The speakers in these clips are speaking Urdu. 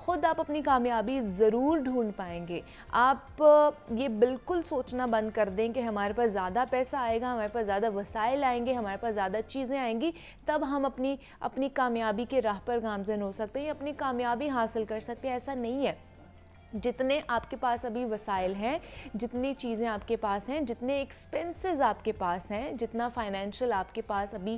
خود آپ اپنی کامیابی ضرور ڈھونڈ پائیں گے. آپ یہ بالکل سوچنا بند کر دیں کہ ہمارے پاس زیادہ پیسہ آئے گا, ہمارے پاس زیادہ وسائل آئیں گے, ہمارے پاس زیادہ چیزیں آئیں گی, تب ہم اپنی کامیابی کے راہ پر گامزن ہو سکتے ہیں یا اپنی کامیابی حاصل کر سکتے ہیں. ایسا نہیں ہے. جتنے آپ کے پاس ابھی وسائل ہیں, جتنی چیزیں آپ کے پاس ہیں, جتنے ایکسپنسز آپ کے پاس ہیں, جتنا فائنینشیل آپ کے پاس ابھی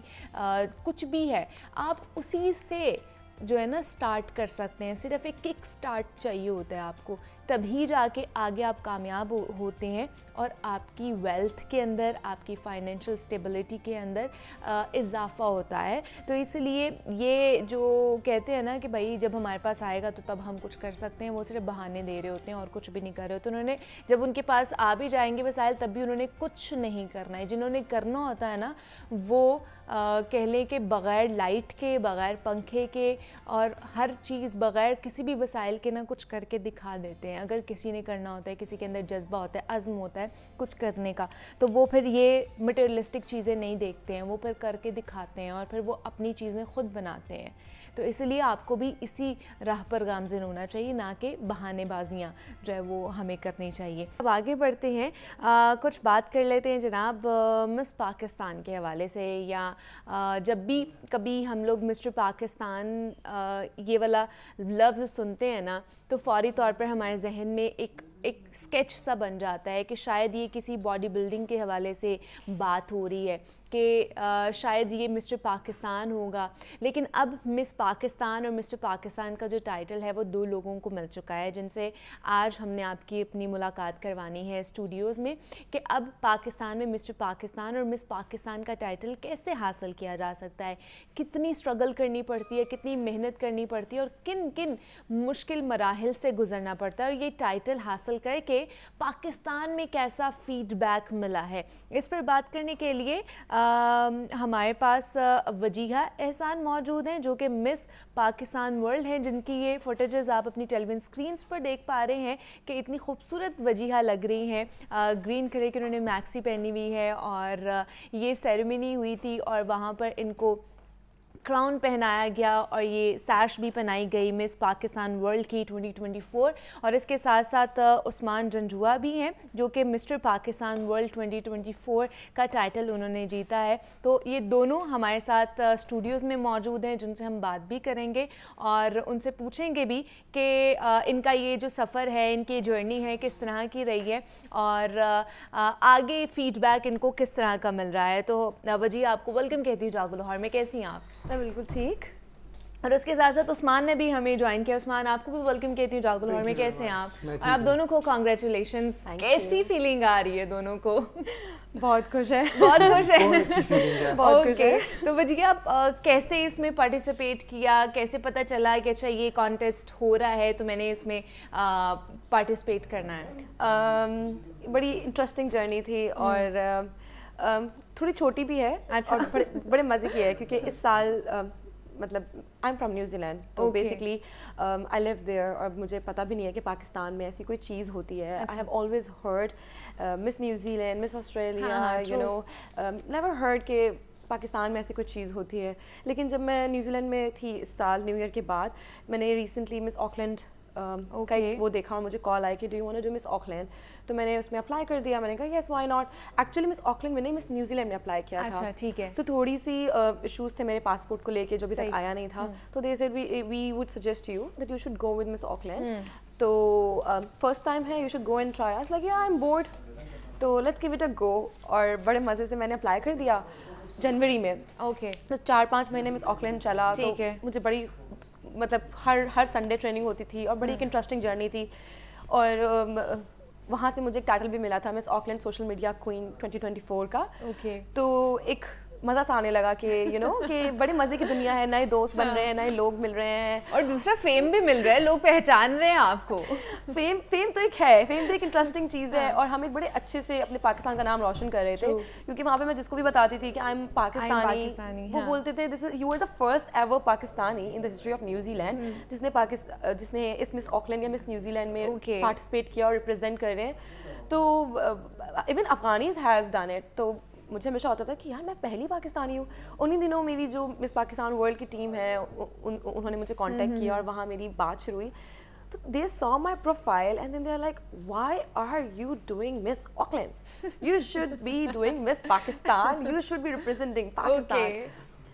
کچھ بھی ہے, آپ اسی سے جو ہے نا سٹارٹ کر سکتے ہیں. صرف ایک کک سٹارٹ چاہیے ہوتا ہے آپ کو, تبھی جا کے آگے آپ کامیاب ہوتے ہیں اور آپ کی ویلتھ کے اندر, آپ کی فائنینشیل سٹیبلٹی کے اندر اضافہ ہوتا ہے. تو اس لیے یہ جو کہتے ہیں نا کہ بھائی جب ہمارے پاس آئے گا تو تب ہم کچھ کر سکتے ہیں, وہ صرف بہانے دے رہے ہوتے ہیں اور کچھ بھی نہیں کر رہے ہوتے. انہوں نے جب ان کے پاس آ بھی جائیں گے وسائل تب بھی انہوں نے کچھ نہیں کرنا ہے. جنہوں نے کرنا ہوتا ہے نا وہ کہہ لیں کہ بغیر لائٹ کے, بغیر پنکھے کے اور ہر چیز بغیر کسی بھی وسائل کے نا کچھ کر کے دکھا دیتے ہیں. اگر کسی نے کرنا ہوتا ہے, کسی کے اندر جذبہ ہوتا ہے, عزم ہوتا ہے کچھ کرنے کا, تو وہ پھر یہ مٹیریلسٹک چیزیں نہیں دیکھتے ہیں, وہ پھر کر کے دکھاتے ہیں اور پھر وہ اپنی چیزیں خود بناتے ہیں. تو اس لیے آپ کو بھی اسی راہ پر گامزن ہونا چاہیے, نہ کہ بہانے بازیاں جو ہے وہ ہمیں کرنی چاہیے. اب آگے بڑھتے ہیں, کچھ بات کر لیتے ہیں جناب مس پاکستان کے حوالے سے. یا جب بھی کبھی ہم لوگ مسٹر پاکستان یہ والا لفظ سنتے ہیں نا تو فوری طور پر ہمارے ذہن میں ایک اسکیچ سا بن جاتا ہے کہ شاید یہ کسی باڈی بلڈنگ کے حوالے سے بات ہو رہی ہے, کہ شاید یہ مسٹر پاکستان ہوگا. لیکن اب مس پاکستان اور مسٹر پاکستان کا جو ٹائٹل ہے وہ دو لوگوں کو مل چکا ہے, جن سے آج ہم نے آپ کی اپنی ملاقات کروانی ہے اسٹوڈیوز میں, کہ اب پاکستان میں مسٹر پاکستان اور مس پاکستان کا ٹائٹل کیسے حاصل کیا جا سکتا ہے, کتنی اسٹرگل کرنی پڑتی ہے, کتنی محنت کرنی پڑتی ہے اور کن کن مشکل مراحل سے گزرنا پڑتا ہے, اور یہ ٹائٹل حاصل کر کے پاکستان میں کیسا فیڈ بیک ملا ہے. اس پر بات کرنے کے لیے ہمارے پاس وجیہہ احسان موجود ہیں جو کہ مس پاکستان ورلڈ ہیں, جن کی یہ فوٹیجز آپ اپنی ٹیلی ویژن اسکرینس پر دیکھ پا رہے ہیں کہ اتنی خوبصورت وجیہہ لگ رہی ہیں. گرین کلر کی انہوں نے میکسی پہنی ہوئی ہے اور یہ سیریمنی ہوئی تھی اور وہاں پر ان کو کراؤن پہنایا گیا اور یہ سیش بھی پہنائی گئی مس پاکستان ورلڈ کی 2024. اور اس کے ساتھ ساتھ عثمان جنجوعہ بھی ہیں جو کہ مسٹر پاکستان ورلڈ 2024 کا ٹائٹل انہوں نے جیتا ہے. تو یہ دونوں ہمارے ساتھ اسٹوڈیوز میں موجود ہیں جن سے ہم بات بھی کریں گے اور ان سے پوچھیں گے بھی کہ ان کا یہ جو سفر ہے, ان کی جرنی ہے, کس طرح کی رہی ہے اور آگے فیڈ بیک ان کو کس طرح کا مل رہا ہے. تو وجیہہ آپ کو ویلکم کہتی ہوں جاگو لاہور میں, کیسی ہیں آپ؟ بالکل ٹھیک. اور اس کے ساتھ ساتھ عثمان نے بھی ہمیں جوائن کیا. عثمان آپ کو بھی ویلکم کہتی ہوں جاگو لاہور میں, کیسے ہیں آپ؟ اور آپ دونوں کو کانگریچولیشنز. کیسی فیلنگ آ رہی ہے دونوں کو؟ بہت خوش ہے, بہت خوش ہے. اوکے, تو وجیہہ آپ کیسے اس میں پارٹیسپیٹ کیا, کیسے پتہ چلا کہ اچھا یہ کانٹیسٹ ہو رہا ہے تو میں نے اس میں پارٹیسپیٹ کرنا ہے؟ بڑی انٹرسٹنگ جرنی تھی اور تھوڑی چھوٹی بھی ہے اور بڑے مزے کی ہے کیونکہ اس سال مطلب I am from New Zealand, تو بیسکلی آئی لیو دیئر اور مجھے پتہ بھی نہیں ہے کہ پاکستان میں ایسی کوئی چیز ہوتی ہے. I have always heard Miss New Zealand, Miss Australia, you know, never heard کہ پاکستان میں ایسی کوئی چیز ہوتی ہے. لیکن جب میں نیوزی لینڈ میں تھی اس سال نیو ایئر کے بعد, میں نے ریسنٹلی مس آکلینڈ کا وہ دیکھا اور مجھے کال آئی کہ do you want to do Miss Auckland. تو میں نے اس میں اپلائی کر دیا. میں نے کہا yes why not. Actually miss Auckland میں نہیں, مس نیوزی لینڈ میں اپلائی کیا تھا. ٹھیک ہے. تو تھوڑی سی ایشوز تھے میرے پاسپورٹ کو لے کے جو ابھی تک آیا نہیں تھا. تو they said we would suggest you that you should go with Miss Auckland. تو فرسٹ ٹائم ہے, you should go and try. Like I am bored, so let's give it a go. اور بڑے مزے سے میں نے اپلائی کر دیا جنوری میں. اوکے. تو 4-5 مہینے مس آکلینڈ چلا. تو مجھے بڑی مطلب ہر سنڈے ٹریننگ ہوتی تھی اور بڑی ایک انٹرسٹنگ جرنی تھی. اور وہاں سے مجھے ایک ٹائٹل بھی ملا تھا مس آکلینڈ سوشل میڈیا کوئین 2024 کا. تو ایک مزہ سا آنے لگا کہ یو نو کہ بڑے مزے کی دنیا ہے, نئے دوست بن رہے ہیں, نئے لوگ مل رہے ہیں, اور دوسرا فیم بھی مل رہا ہے, لوگ پہچان رہے ہیں آپ کو. فیم تو ایک ہے, فیم تو ایک انٹرسٹنگ چیز ہے. اور ہم ایک بڑے اچھے سے اپنے پاکستان کا نام روشن کر رہے تھے کیونکہ وہاں پہ میں جس کو بھی بتاتی تھی کہ آئی ایم پاکستانی, وہ بولتے تھے you are the first ever Pakistani in the history of New Zealand جس نے اس مس آکلینڈ یا مس نیوزی لینڈ میں پارٹیسپیٹ کیا اور ریپرزینٹ کر رہے ہیں. تو ایون افغانیز ہیز ڈن اٹ. تو مجھے ہمیشہ ہوتا تھا کہ یار میں پہلی پاکستانی ہوں. انہیں دنوں میری جو مس پاکستان ورلڈ کی ٹیم ہے انہوں نے مجھے کانٹیکٹ کیا اور وہاں میری بات شروع ہوئی. So they saw my profile and then they're like, why are you doing Miss Auckland? You should be doing Miss Pakistan. You should be representing Pakistan. Okay.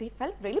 they felt really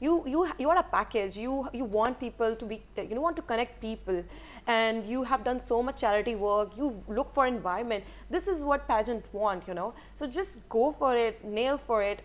you are a package, you want people to be, you want to connect people, and you have done so much charity work, you look for environment, this is what pageant want, you know, so just go for it, nail for it।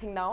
think now।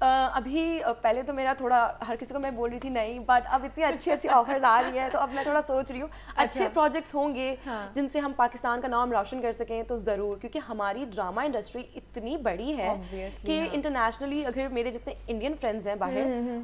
ابھی پہلے تو میرا تھوڑا ہر کسی کو میں بول رہی تھی نہیں, بٹ اب اتنی اچھی اچھی آفرز آ رہی ہیں تو اب میں تھوڑا سوچ رہی ہوں اچھے پروجیکٹس ہوں گے جن سے ہم پاکستان کا نام روشن کر سکیں تو ضرور, کیونکہ ہماری ڈرامہ انڈسٹری اتنی بڑی ہے کہ انٹرنیشنلی اگر میرے جتنے انڈین فرینڈز ہیں باہر,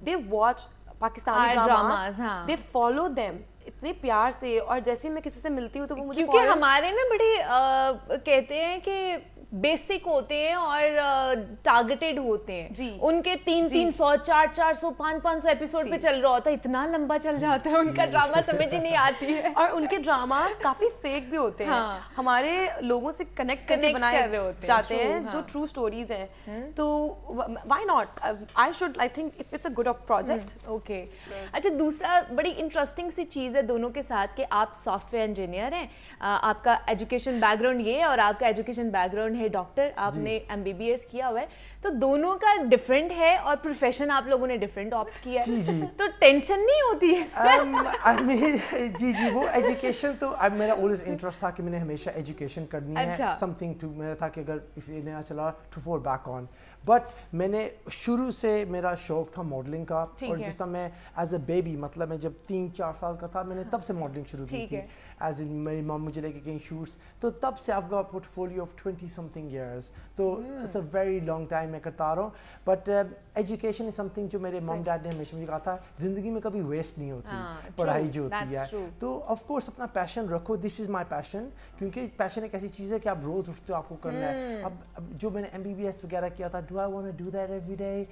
they watch Pakistani dramas, they follow them اتنے پیار سے, اور جیسے میں کسی سے ملتی ہوں تو وہ مجھے, کیونکہ ہمارے نا بڑے کہتے ہیں کہ بیسک ہوتے ہیں اور ٹارگیٹڈ ہوتے ہیں, جی ان کے 300 400 500 ایپیسوڈ پہ چل رہا ہوتا ہے, اتنا لمبا چل جاتا ہے ان کا ڈرامہ, سمجھ ہی نہیں آتی ہے, اور ان کے ڈراماز کافی فیک بھی ہوتے ہیں, ہمارے لوگوں سے کنیکٹ کرنے بنائے جاتے ہیں جو ٹرو سٹوریز ہیں, تو why not, I think if it's a good project. Okay, اچھا دوسرا بڑی انٹرسٹنگ سی چیز ہے دونوں کے ساتھ کہ آپ سافٹ ویئر انجینئر ہیں, آپ کا ایجوکیشن بیک گراؤنڈ یہ ہے اور آپ کا ایجوکیشن بیک گراؤنڈ ہے ڈاکٹر, آپ نے MBBS کیا ہوا ہے, تو دونوں کا ڈفرینٹ ہے اور پروفیشن آپ لوگوں نے ڈفرینٹ آپٹ کیا ہے, تو ٹینشن نہیں ہوتی ہے؟ جی وہ ایجوکیشن تو اب میرا always انٹرسٹ تھا کہ میں نے ہمیشہ ایجوکیشن کرنی ہے, something to میرا تھا کہ اگر نیا چلا to fall back on, but میں نے شروع سے میرا شوق تھا ماڈلنگ کا, اور جس طرح میں ایز اے بیبی, مطلب میں جب 3-4 سال کا تھا میں نے تب سے ماڈلنگ شروع کی تھی, ایز ان میری ماں مجھے لے کے گئی شوٹس, تو تب سے I've got a portfolio of 20 something years, تو it's a very long time میں کرتا رہا ہوں, بٹ ایجوکیشن is something جو میرے مام ڈیڈ نے ہمیشہ مجھے کہا تھا زندگی میں کبھی ویسٹ نہیں ہوتی پڑھائی جو ہوتی ہے, تو آف کورس اپنا پیشن رکھو, دس از مائی پیشن, کیونکہ پیشن ایک ایسی چیز ہے کہ آپ روز اٹھتے ہو آپ کو کرنا ہے. اب جو میں نے MBBS وغیرہ کیا تھا, do I want to do that every day?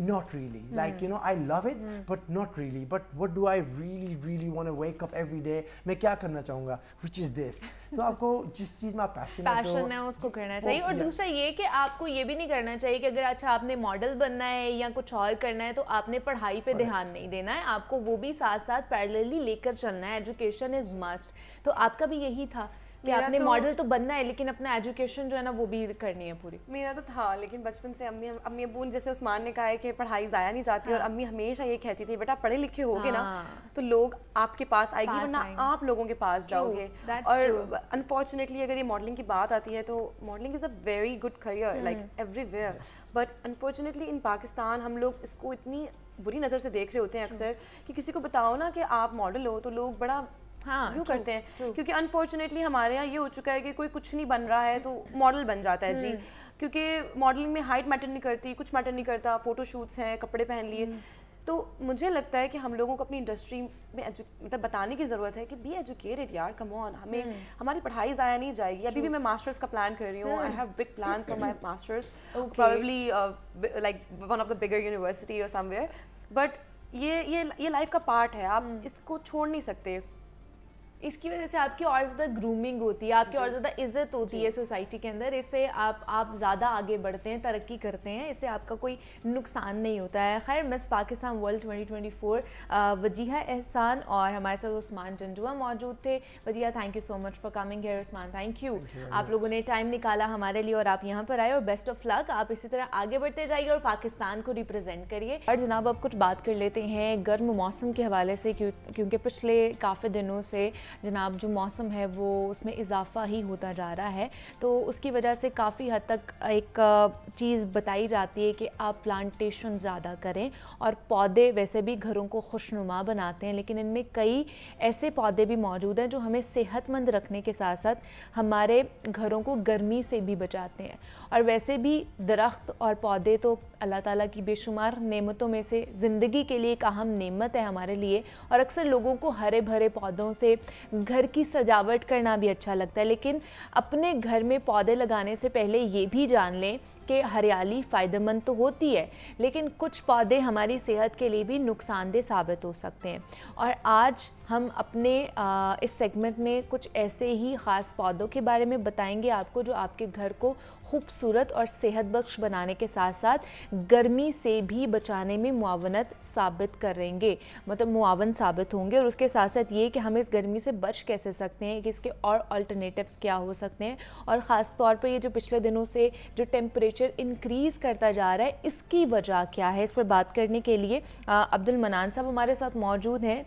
Not really. Like, you know, I love it, but not really. But what do I really want to wake up every day? میں کیا کرنا چاہوں گا, which is this. تو آپ کو جس چیز میں پیشن ہے اس کو کرنا چاہیے, اور دوسرا یہ کہ آپ کو یہ بھی نہیں کرنا چاہیے کہ اگر اچھا آپ نے ماڈل بننا ہے یا کچھ اور کرنا ہے تو آپ نے پڑھائی پہ دھیان نہیں دینا ہے, آپ کو وہ بھی ساتھ ساتھ پیرللی لے کر چلنا ہے, ایجوکیشن از مسٹ. تو آپ کا بھی یہی تھا کہ آپ نے ماڈل تو بننا ہے لیکن اپنا ایجوکیشن جو ہے نا وہ بھی کرنی ہے پوری. میرا تو تھا, لیکن بچپن سے امی ابو جیسے عثمان نے کہا ہے کہ پڑھائی ضائع نہیں جاتی, اور امی ہمیشہ یہ کہتی تھی بیٹا پڑھے لکھے ہوگے نا تو لوگ آپ کے پاس آئے گی, ورنہ آپ لوگوں کے پاس جاؤ گے. اور انفارچونیٹلی اگر یہ ماڈلنگ کی بات آتی ہے تو modelling is a very good career like everywhere, but unfortunately in Pakistan ہم لوگ اس کو اتنی بری نظر سے دیکھ رہے ہوتے ہیں اکثر کہ کسی کو بتاؤ نا کہ آپ ماڈل ہو تو لوگ بڑا یوں کرتے ہیں, کیونکہ انفارچونیٹلی ہمارے یہاں یہ ہو چکا ہے کہ کوئی کچھ نہیں بن رہا ہے تو ماڈل بن جاتا ہے. جی, کیونکہ ماڈلنگ میں ہائٹ میٹر نہیں کرتی, کچھ میٹر نہیں کرتا, فوٹو شوٹس ہیں, کپڑے پہن لیے. تو مجھے لگتا ہے کہ ہم لوگوں کو اپنی انڈسٹری میں مطلب بتانے کی ضرورت ہے کہ بی ایجوکیٹڈ یار, کم آن, ہمیں ہماری پڑھائی ضائع نہیں جائے گی. ابھی بھی میں ماسٹرز کا پلان کر رہی ہوں, I have big plans for my masters, probably like one of the bigger university اور سم ویئر, بٹ یہ لائف کا پارٹ ہے, آپ اس کو چھوڑ نہیں سکتے. اس کی وجہ سے آپ کی اور زیادہ گرومنگ ہوتی ہے, آپ کی اور زیادہ عزت ہوتی ہے سوسائٹی کے اندر, اس سے آپ زیادہ آگے بڑھتے ہیں, ترقی کرتے ہیں, اس سے آپ کا کوئی نقصان نہیں ہوتا ہے. خیر, مس پاکستان ورلڈ 2024 وجیحہ احسان اور ہمارے ساتھ عثمان جنجوعہ موجود تھے. Wajiha, thank you so much for coming here. Usman, thank you, آپ لوگوں نے ٹائم نکالا ہمارے لیے اور آپ یہاں پر آئے, اور بیسٹ آف لک, آپ اسی طرح آگے بڑھتے جائیے اور پاکستان کو ریپرزینٹ کریے. اور جناب اب کچھ بات کر لیتے ہیں گرم موسم کے حوالے سے, کیونکہ پچھلے کافی دنوں سے جناب جو موسم ہے وہ اس میں اضافہ ہی ہوتا جا رہا ہے, تو اس کی وجہ سے کافی حد تک ایک چیز بتائی جاتی ہے کہ آپ پلانٹیشن زیادہ کریں, اور پودے ویسے بھی گھروں کو خوشنما بناتے ہیں, لیکن ان میں کئی ایسے پودے بھی موجود ہیں جو ہمیں صحت مند رکھنے کے ساتھ ساتھ ہمارے گھروں کو گرمی سے بھی بچاتے ہیں. اور ویسے بھی درخت اور پودے تو اللہ تعالیٰ کی بے شمار نعمتوں میں سے زندگی کے لیے ایک اہم نعمت ہے ہمارے لیے, اور اکثر لوگوں کو ہرے بھرے پودوں سے گھر کی سجاوٹ کرنا بھی اچھا لگتا ہے, لیکن اپنے گھر میں پودے لگانے سے پہلے یہ بھی جان لیں کہ ہریالی فائدہ مند تو ہوتی ہے, لیکن کچھ پودے ہماری صحت کے لیے بھی نقصان دہ ثابت ہو سکتے ہیں. اور آج ہم اپنے اس سیگمنٹ میں کچھ ایسے ہی خاص پودوں کے بارے میں بتائیں گے آپ کو جو آپ کے گھر کو خوبصورت اور صحت بخش بنانے کے ساتھ ساتھ گرمی سے بھی بچانے میں معاونت ثابت کریں گے, مطلب معاون ثابت ہوں گے. اور اس کے ساتھ ساتھ یہ کہ ہم اس گرمی سے بچ کیسے سکتے ہیں, کہ اس کے اور الٹرنیٹیوز کیا ہو سکتے ہیں, اور خاص طور پر یہ جو پچھلے دنوں سے جو ٹیمپریچر انکریز کرتا جا رہا ہے اس کی وجہ کیا ہے, اس پر بات کرنے کے لیے عبد المنان صاحب ہمارے ساتھ موجود ہیں,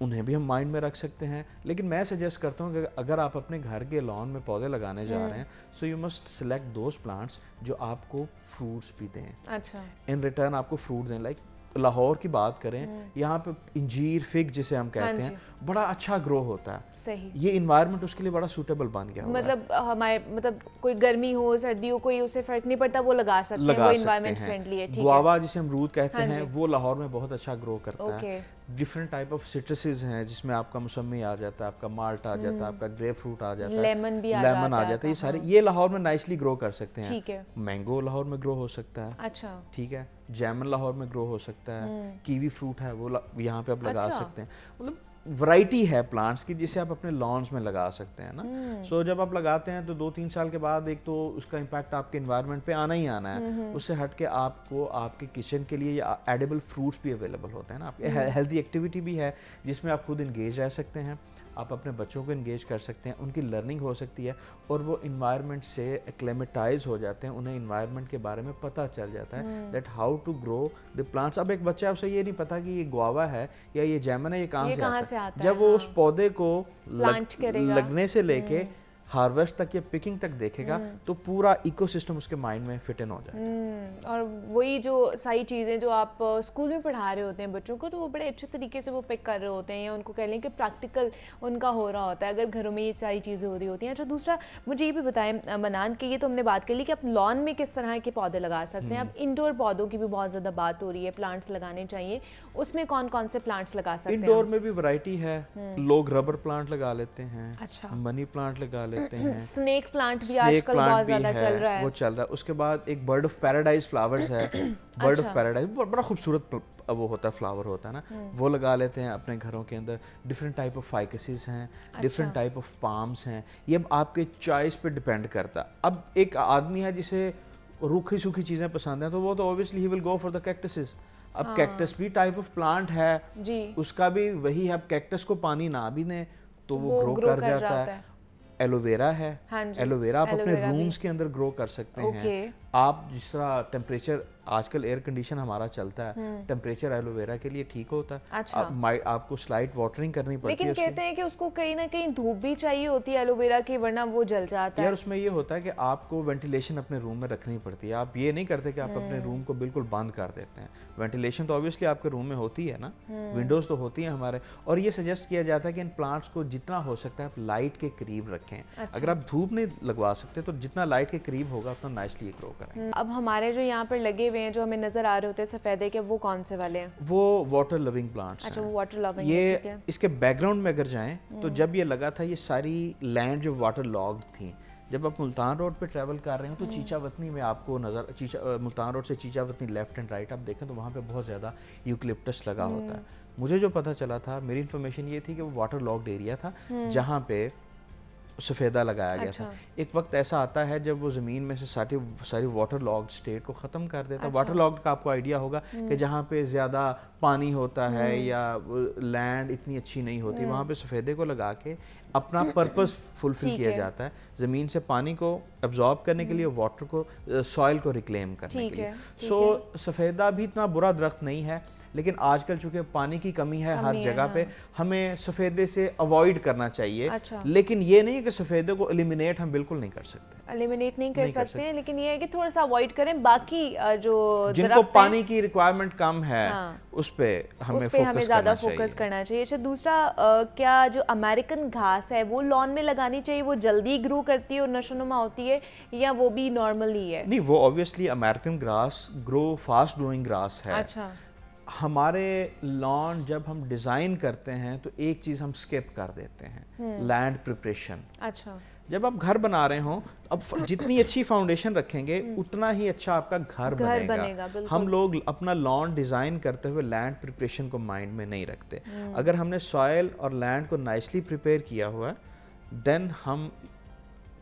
انہیں بھی ہم مائنڈ میں رکھ سکتے ہیں. لیکن میں سجیسٹ کرتا ہوں کہ اگر آپ اپنے گھر کے لان میں پودے لگانے جا رہے ہیں so you must select those plants جو آپ کو فروٹس بھی دیں. اچھا. ان ریٹرن آپ کو فروٹ دیں. لائک لاہور کی بات کریں, یہاں پہ انجیر, فگ جسے ہم کہتے ہیں, بڑا اچھا گرو ہوتا ہے. صحیح. یہ انوائرمنٹ اس کے لیے بڑا سوٹیبل بن گیا. مطلب ہمارے مطلب کوئی گرمی ہو سردی ہو کوئی اسے فرق نہیں پڑتا, وہ لگا سکتے ہیں, وہ انوائرمنٹ فرینڈلی ہے. گوابا جسے امرود کہتے ہیں وہ لاہور میں بہت اچھا گرو کرتا ہے. ڈفرینٹ ٹائپ آف سٹرسز ہیں جس میں آپ کا موسمی آ جاتا ہے, آپ کا مالٹ آ جاتا ہے, آپ کا گریپ فروٹ آ جاتا ہے, لیمن بھی لیمن آ جاتا ہے. یہ سارے یہ لاہور میں نائسلی گرو کر سکتے ہیں. مینگو لاہور میں گرو ہو سکتا ہے. اچھا. ٹھیک ہے. جیمن لاہور میں گرو ہو سکتا ہے. کیوی فروٹ ہے وہ یہاں پہ آپ لگا سکتے ہیں. مطلب ورائٹی ہے پلانٹس کی جسے آپ اپنے لانس میں لگا سکتے ہیں نا. سو جب آپ لگاتے ہیں تو 2-3 سال کے بعد ایک تو اس کا امپیکٹ آپ کے انوائرمنٹ پہ آنا ہی آنا ہے. اس سے ہٹ کے آپ کو آپ کے کچن کے لیے ایڈیبل فروٹس بھی اویلیبل ہوتے ہیں نا. آپ ہیلدی ایکٹیویٹی بھی ہے جس میں آپ خود انگیج رہ سکتے ہیں, آپ اپنے بچوں کو انگیج کر سکتے ہیں, ان کی لرننگ ہو سکتی ہے اور وہ انوائرمنٹ سے ایکلیمیٹائز ہو جاتے ہیں. انہیں انوائرمنٹ کے بارے میں پتہ چل جاتا ہے that how to grow the plants. اب ایک بچہ اسے یہ نہیں پتا کہ یہ گوابا ہے یا یہ جیمن ہے, یہ کہاں سے آتا ہے. جب وہ اس پودے کو لگنے سے لے کے ہارویسٹ تک یا پکنگ تک دیکھے گا تو پورا ایکو سسٹم اس کے مائنڈ میں فٹ ان ہو جائے. اور وہی جو ساری چیزیں جو آپ اسکول میں پڑھا رہے ہوتے ہیں بچوں کو تو وہ بڑے اچھے طریقے سے وہ پک کر رہے ہوتے ہیں, یا ان کو کہہ لیں کہ پریکٹیکل ان کا ہو رہا ہوتا ہے اگر گھروں میں یہ ساری چیزیں ہو رہی ہوتی ہیں. اچھا دوسرا مجھے یہ بھی بتائیں منان کہ یہ تو ہم نے بات کر لی کہ آپ لان میں کس طرح کے پودے لگا سکتے ہیں. اب انڈور پودوں کی بھی بہت زیادہ بات ہو رہی ہے, پلانٹس لگانے چاہیے, اس میں کون کون سے پلانٹس لگا سکتے ہیں؟ انڈور میں بھی ورائٹی ہے. لوگ ربر پلانٹ لگا لیتے ہیں, منی پلانٹ لگا لیتے ہیں, اسنیک پلانٹ بھی آج کل بہت زیادہ چل رہا ہے, وہ چل رہا ہے. اس کے بعد ایک برڈ آف پیراڈائز فلاورز ہے. برڈ آف پیراڈائز بڑا خوبصورت وہ ہوتا ہے, فلاور ہوتا ہے نا, وہ لگا لیتے ہیں اپنے گھروں کے اندر. ڈفرینٹ ٹائپ آف فائکسز ہیں, ڈفرینٹ ٹائپ آف پامس ہیں. یہ اب آپ کے چوائس پہ ڈپینڈ کرتا ہے. اب ایک آدمی ہے جسے روکھی سوکھی چیزیں پسند ہیں تو وہ تو obviously he will go for the کیکٹسز. اب کیکٹس بھی ٹائپ آف پلانٹ ہے, اس کا بھی وہی ہے. اب کیکٹس کو پانی نہ بھی دیں تو وہ گرو کر جاتا ہے. ایلو ویرا ہے, ایلو ویرا آپ اپنے رومز کے اندر گرو کر سکتے ہیں. آپ جس طرح ٹیمپریچر آج کل ایئر کنڈیشن ہمارا چلتا ہے, ٹیمپریچر ایلو ویرا کے لیے ٹھیک ہوتا ہے. آپ کو سلائٹ واٹرنگ کرنی پڑتی ہے. لیکن کہتے ہیں کہ اس کو کہیں نہ کہیں دھوپ بھی چاہیے ہوتی ہے ایلو ویرا کی, ورنہ وہ جل جاتا ہے. یار اس میں یہ ہوتا ہے کہ آپ کو وینٹیلیشن اپنے روم میں رکھنی پڑتی ہے. آپ یہ نہیں کرتے کہ آپ اپنے روم کو بالکل بند کر دیتے ہیں. وینٹیلیشن تو اوبیسلی آپ کے روم میں ہوتی ہے نا, ونڈوز تو ہوتی ہیں ہمارے. اور یہ سجیسٹ کیا جاتا ہے کہ ان پلانٹس کو جتنا ہو سکتا ہے آپ لائٹ کے قریب رکھیں. اگر آپ دھوپ نہیں لگوا سکتے تو جتنا لائٹ کے قریب ہوگا اتنا نائسلی گرو کریں. اب ہمارے جو یہاں پر لگے ہوئے ہیں جو ہمیں نظر آ رہے ہوتے ہیں سفیدے کے, وہ کون سے والے ہیں؟ وہ واٹر لونگ پلانٹس ہیں. اچھا وہ واٹر لونگ. یہ اس کے بیک گراؤنڈ میں اگر جائیں تو جب یہ لگا تھا یہ ساری لینڈ جو واٹر لاگڈ تھیں. جب آپ ملتان روڈ پہ ٹریول کر رہے ہوں تو چیچا وطنی میں آپ کو ملتان روڈ سے چیچا وطنی لیفٹ اینڈ رائٹ آپ دیکھیں تو وہاں پہ بہت زیادہ یوکلپٹس لگا ہوتا ہے. مجھے جو پتہ چلا تھا, میری انفارمیشن یہ تھی کہ وہ واٹر لاگڈ ایریا تھا جہاں پہ سفیدہ لگایا گیا تھا. ایک وقت ایسا آتا ہے جب وہ زمین میں سے ساری واٹر لاگڈ اسٹیٹ کو ختم کر دیتا ہے. واٹر لاگڈ کا آپ کو آئیڈیا ہوگا کہ جہاں پہ زیادہ پانی ہوتا ہے یا لینڈ اتنی اچھی نہیں ہوتی, وہاں پہ سفیدے کو لگا کے اپنا پرپز فلفل کیا جاتا ہے. زمین سے پانی کو ابزارب کرنے کے لیے, واٹر کو, سوائل کو ریکلیم کرنے کے لیے. سو سفیدہ بھی اتنا برا درخت نہیں ہے, لیکن آج کل چونکہ پانی کی کمی ہے ہر جگہ پہ, ہمیں سفیدے سے اوائڈ کرنا چاہیے. لیکن یہ نہیں کہ سفیدے کو ایلیمینیٹ ہم بالکل نہیں کر سکتے, ایلیمینیٹ نہیں کر سکتے ہیں, لیکن یہ ہے کہ تھوڑا سا اوائڈ کریں. باقی جو جن کو پانی کی ریکوائرمنٹ کم ہے اس پہ ہمیں زیادہ فوکس کرنا چاہیے. اچھا دوسرا, کیا جو امریکن گھاس ہے وہ لان میں لگانی چاہیے؟ وہ جلدی گرو کرتی ہے اور نشو نما ہوتی ہے, یا وہ بھی نارمل ہی ہے؟ نہیں, وہ obviously American grass fast growing grass ہے. اچھا. ہمارے لان جب ہم ڈیزائن کرتے ہیں تو ایک چیز ہم سکپ کر دیتے ہیں, لینڈ پریپریشن. اچھا. جب آپ گھر بنا رہے ہوں اب جتنی اچھی فاؤنڈیشن رکھیں گے اتنا ہی اچھا آپ کا گھر بنے گا. ہم لوگ اپنا لان ڈیزائن کرتے ہوئے لینڈ پریپریشن کو مائنڈ میں نہیں رکھتے. اگر ہم نے سوائل اور لینڈ کو نائسلی پریپیئر کیا ہوا ہے دین ہم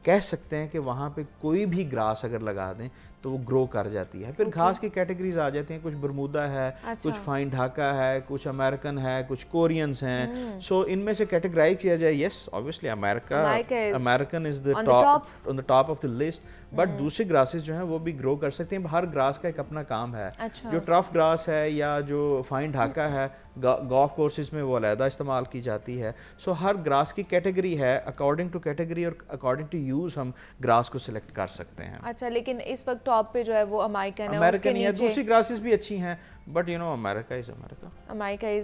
کہہ سکتے ہیں کہ وہاں پہ کوئی بھی گراس اگر لگا دیں تو وہ گرو کر جاتی ہے. پھر گھاس کی کیٹیگریز آ جاتی ہیں, کچھ برمودا ہے, کچھ فائن ڈھاکا ہے, کچھ امریکن ہے, کچھ کورینز ہیں. سو ان میں سے کیٹیگرائز کیا جائے, یس obviously American is the top of the list, but دوسری گراسز جو ہیں وہ بھی گرو کر سکتے ہیں. ہر گراس کا ایک اپنا کام ہے. جو ٹرف گراس ہے یا جو فائن ڈھاکا ہے گولف کورسز میں وہ علیحدہ استعمال کی جاتی ہے. سو ہر گراس کی کیٹیگری ہے, اکارڈنگ ٹو کیٹیگری اور اکارڈنگ ٹو یوز ہم گراس کو سلیکٹ کر سکتے ہیں. اچھا, لیکن اس وقت ٹاپ پہ جو ہے وہ امریکن ہے. امریکن ہے, دوسری گراسز بھی اچھی ہیں, بٹ یو نو امریکہ از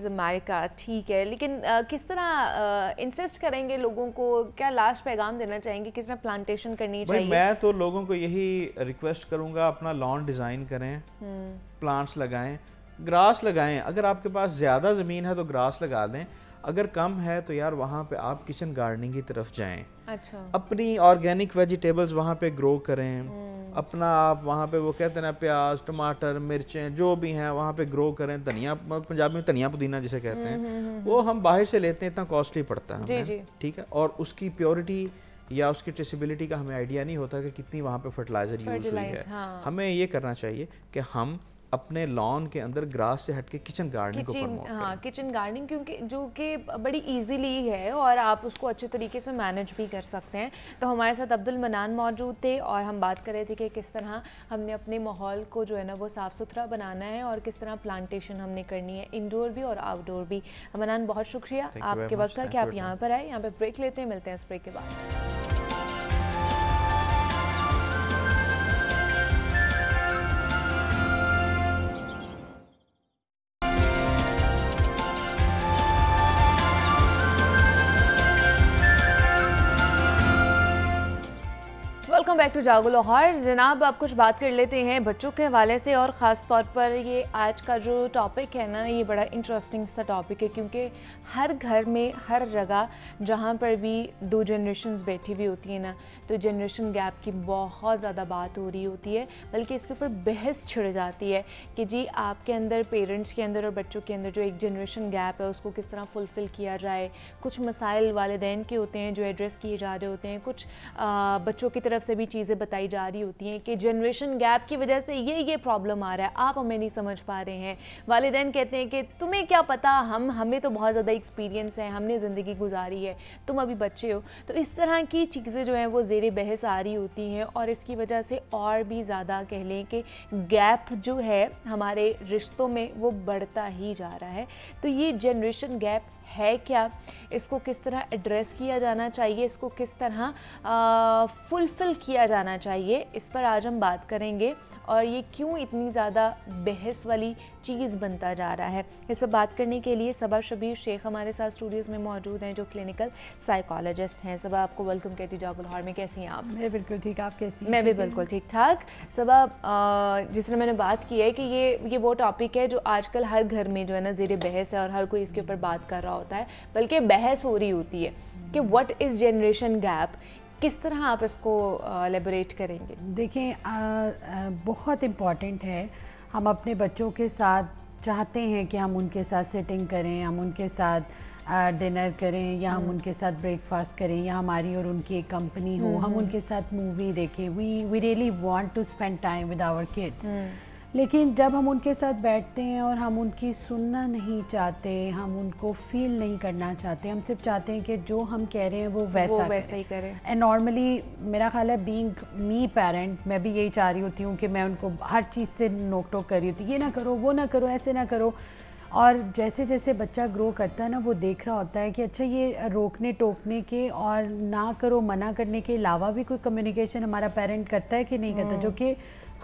امریکہ. ٹھیک ہے, لیکن کس طرح انسسٹ کریں گے لوگوں کو, کیا لاسٹ پیغام دینا چاہیں گے, کس طرح پلانٹیشن کرنی چاہیے؟ میں تو لوگوں کو یہی ریکویسٹ کروں گا, اپنا لان ڈیزائن کریں, پلانٹس لگائیں, گراس لگائیں. اگر آپ کے پاس زیادہ زمین ہے تو گراس لگا دیں, اگر کم ہے تو یار وہاں پہ آپ کچن گارڈننگ کی طرف جائیں. اچھا, اپنی آرگینک ویجیٹیبلز وہاں پہ گرو کریں. اپنا آپ وہاں پہ وہ کہتے ہیں نا پیاز, ٹماٹر, مرچیں جو بھی ہیں وہاں پہ گرو کریں. دھنیا, پنجابی میں دھنیا پودینہ جسے کہتے ہیں, وہ ہم باہر سے لیتے ہیں, اتنا کاسٹلی پڑتا ہے ہمیں, ٹھیک ہے, اور اس کی پیورٹی یا اس کی ٹریسیبلٹی کا ہمیں آئیڈیا نہیں ہوتا کہ کتنی وہاں پہ فرٹیلائزر یوز ہوئی ہے. ہمیں یہ کرنا چاہیے کہ ہم اپنے لان کے اندر گراس سے ہٹ کے کچن گارڈننگ کو پروموٹ کریں. ہاں, کچن گارڈننگ, کیونکہ جو کہ بڑی ایزیلی ہے اور آپ اس کو اچھے طریقے سے مینیج بھی کر سکتے ہیں. تو ہمارے ساتھ عبد المنان موجود تھے اور ہم بات کر رہے تھے کہ کس طرح ہم نے اپنے ماحول کو جو ہے نا وہ صاف ستھرا بنانا ہے اور کس طرح پلانٹیشن ہم نے کرنی ہے, انڈور بھی اور آؤٹ ڈور بھی. منان, بہت شکریہ آپ کے وقت کا کہ آپ یہاں پر آئے. یہاں پہ بریک لیتے ہیں, ملتے ہیں اس بریک کے بعد. Welcome back to Jago Lahore. جناب, آپ کچھ بات کر لیتے ہیں بچوں کے حوالے سے, اور خاص طور پر یہ آج کا جو ٹاپک ہے نا, یہ بڑا انٹرسٹنگ سا ٹاپک ہے, کیونکہ ہر گھر میں ہر جگہ جہاں پر بھی دو جنریشنز بیٹھی ہوئی ہوتی ہیں نا, تو جنریشن گیپ کی بہت زیادہ بات ہو رہی ہوتی ہے, بلکہ اس کے اوپر بحث چھڑ جاتی ہے کہ جی آپ کے اندر, پیرنٹس کے اندر اور بچوں کے اندر جو ایک جنریشن گیپ ہے اس کو کس طرح فلفل کیا جائے. کچھ مسائل والدین کے ہوتے ہیں جو ایڈریس کیے جا رہے ہوتے ہیں, کچھ بچوں کی طرف سے بھی چیزیں بتائی جا رہی ہوتی ہیں کہ جنریشن گیپ کی وجہ سے یہ پرابلم آ رہا ہے, آپ ہمیں نہیں سمجھ پا رہے ہیں. والدین کہتے ہیں کہ تمہیں کیا پتہ, ہمیں تو بہت زیادہ ایکسپیرینس ہے, ہم نے زندگی گزاری ہے, تم ابھی بچے ہو. تو اس طرح کی چیزیں جو ہیں وہ زیر بحث آ رہی ہوتی ہیں, اور اس کی وجہ سے اور بھی زیادہ کہہ لیں کہ گیپ جو ہے ہمارے رشتوں میں وہ بڑھتا ہی جا رہا ہے. تو یہ جنریشن گیپ ہے کیا, اس کو کس طرح ایڈریس کیا جانا چاہیے, اس کو کس طرح فلفل کیا جانا چاہیے, اس پر آج ہم بات کریں گے. اور یہ کیوں اتنی زیادہ بحث والی چیز بنتا جا رہا ہے, اس پہ بات کرنے کے لیے صبا شبیر شیخ ہمارے ساتھ اسٹوڈیوز میں موجود ہیں, جو کلینکل سائیکالوجسٹ ہیں. صبا, آپ کو ویلکم کہتی جاگو لاہور میں. کیسی ہیں آپ؟ میں بالکل ٹھیک, آپ کیسی ہیں؟ میں بھی بالکل ٹھیک ٹھاک. صبا, جس طرح میں نے بات کی ہے کہ یہ وہ ٹاپک ہے جو آج کل ہر گھر میں جو ہے نا زیر بحث ہے, اور ہر کوئی اس کے اوپر بات کر رہا ہوتا ہے, بلکہ بحث ہو رہی ہوتی ہے کہ واٹ از جنریشن گیپ. کس طرح آپ اس کو ایلیبوریٹ کریں گے؟ دیکھیں, بہت امپورٹنٹ ہے. ہم اپنے بچوں کے ساتھ چاہتے ہیں کہ ہم ان کے ساتھ سیٹنگ کریں, ہم ان کے ساتھ ڈنر کریں, یا ہم ان کے ساتھ بریک فاسٹ کریں, یا ہماری اور ان کی ایک کمپنی ہو, ہم ان کے ساتھ مووی دیکھیں. We really want to spend time with our kids. لیکن جب ہم ان کے ساتھ بیٹھتے ہیں اور ہم ان کی سننا نہیں چاہتے, ہم ان کو فیل نہیں کرنا چاہتے, ہم صرف چاہتے ہیں کہ جو ہم کہہ رہے ہیں وہ ویسا ہی کریں. اینڈ نارملی میرا خیال ہے بینگ می پیرنٹ, میں بھی یہی چاہ رہی ہوتی ہوں کہ میں ان کو ہر چیز سے نوک ٹوک کر رہی ہوتی, یہ نہ کرو, وہ نہ کرو, ایسے نہ کرو. اور جیسے جیسے بچہ گرو کرتا ہے نا, وہ دیکھ رہا ہوتا ہے کہ اچھا یہ روکنے ٹوکنے کے اور نہ کرو منع کرنے کے علاوہ بھی کوئی کمیونیکیشن ہمارا پیرنٹ کرتا ہے کہ نہیں کرتا, جو کہ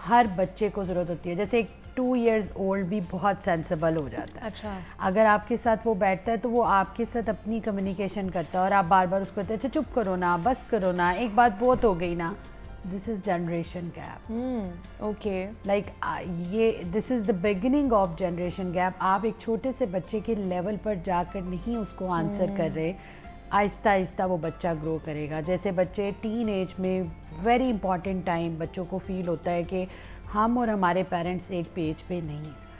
ہر بچے کو ضرورت ہوتی ہے. جیسے ایک 2 years old بھی بہت سینسیبل ہو جاتا ہے. اچھا, اگر آپ کے ساتھ وہ بیٹھتا ہے تو وہ آپ کے ساتھ اپنی کمیونیکیشن کرتا ہے, اور آپ بار بار اس کو کہتے ہیں اچھا چپ کرو نا, بس کرو نا, ایک بات بہت ہو گئی نا. This is generation gap. Okay, like یہ this is the beginning of generation gap. آپ ایک چھوٹے سے بچے کے لیول پر جا کر نہیں اس کو آنسر کر رہے, آہستہ آہستہ وہ بچہ گرو کرے گا. جیسے بچے ٹین ایج میں ویری امپورٹنٹ ٹائم بچوں کو فیل ہوتا ہے کہ ہم اور ہمارے پیرنٹس ایک پیج پہ نہیں ہیں.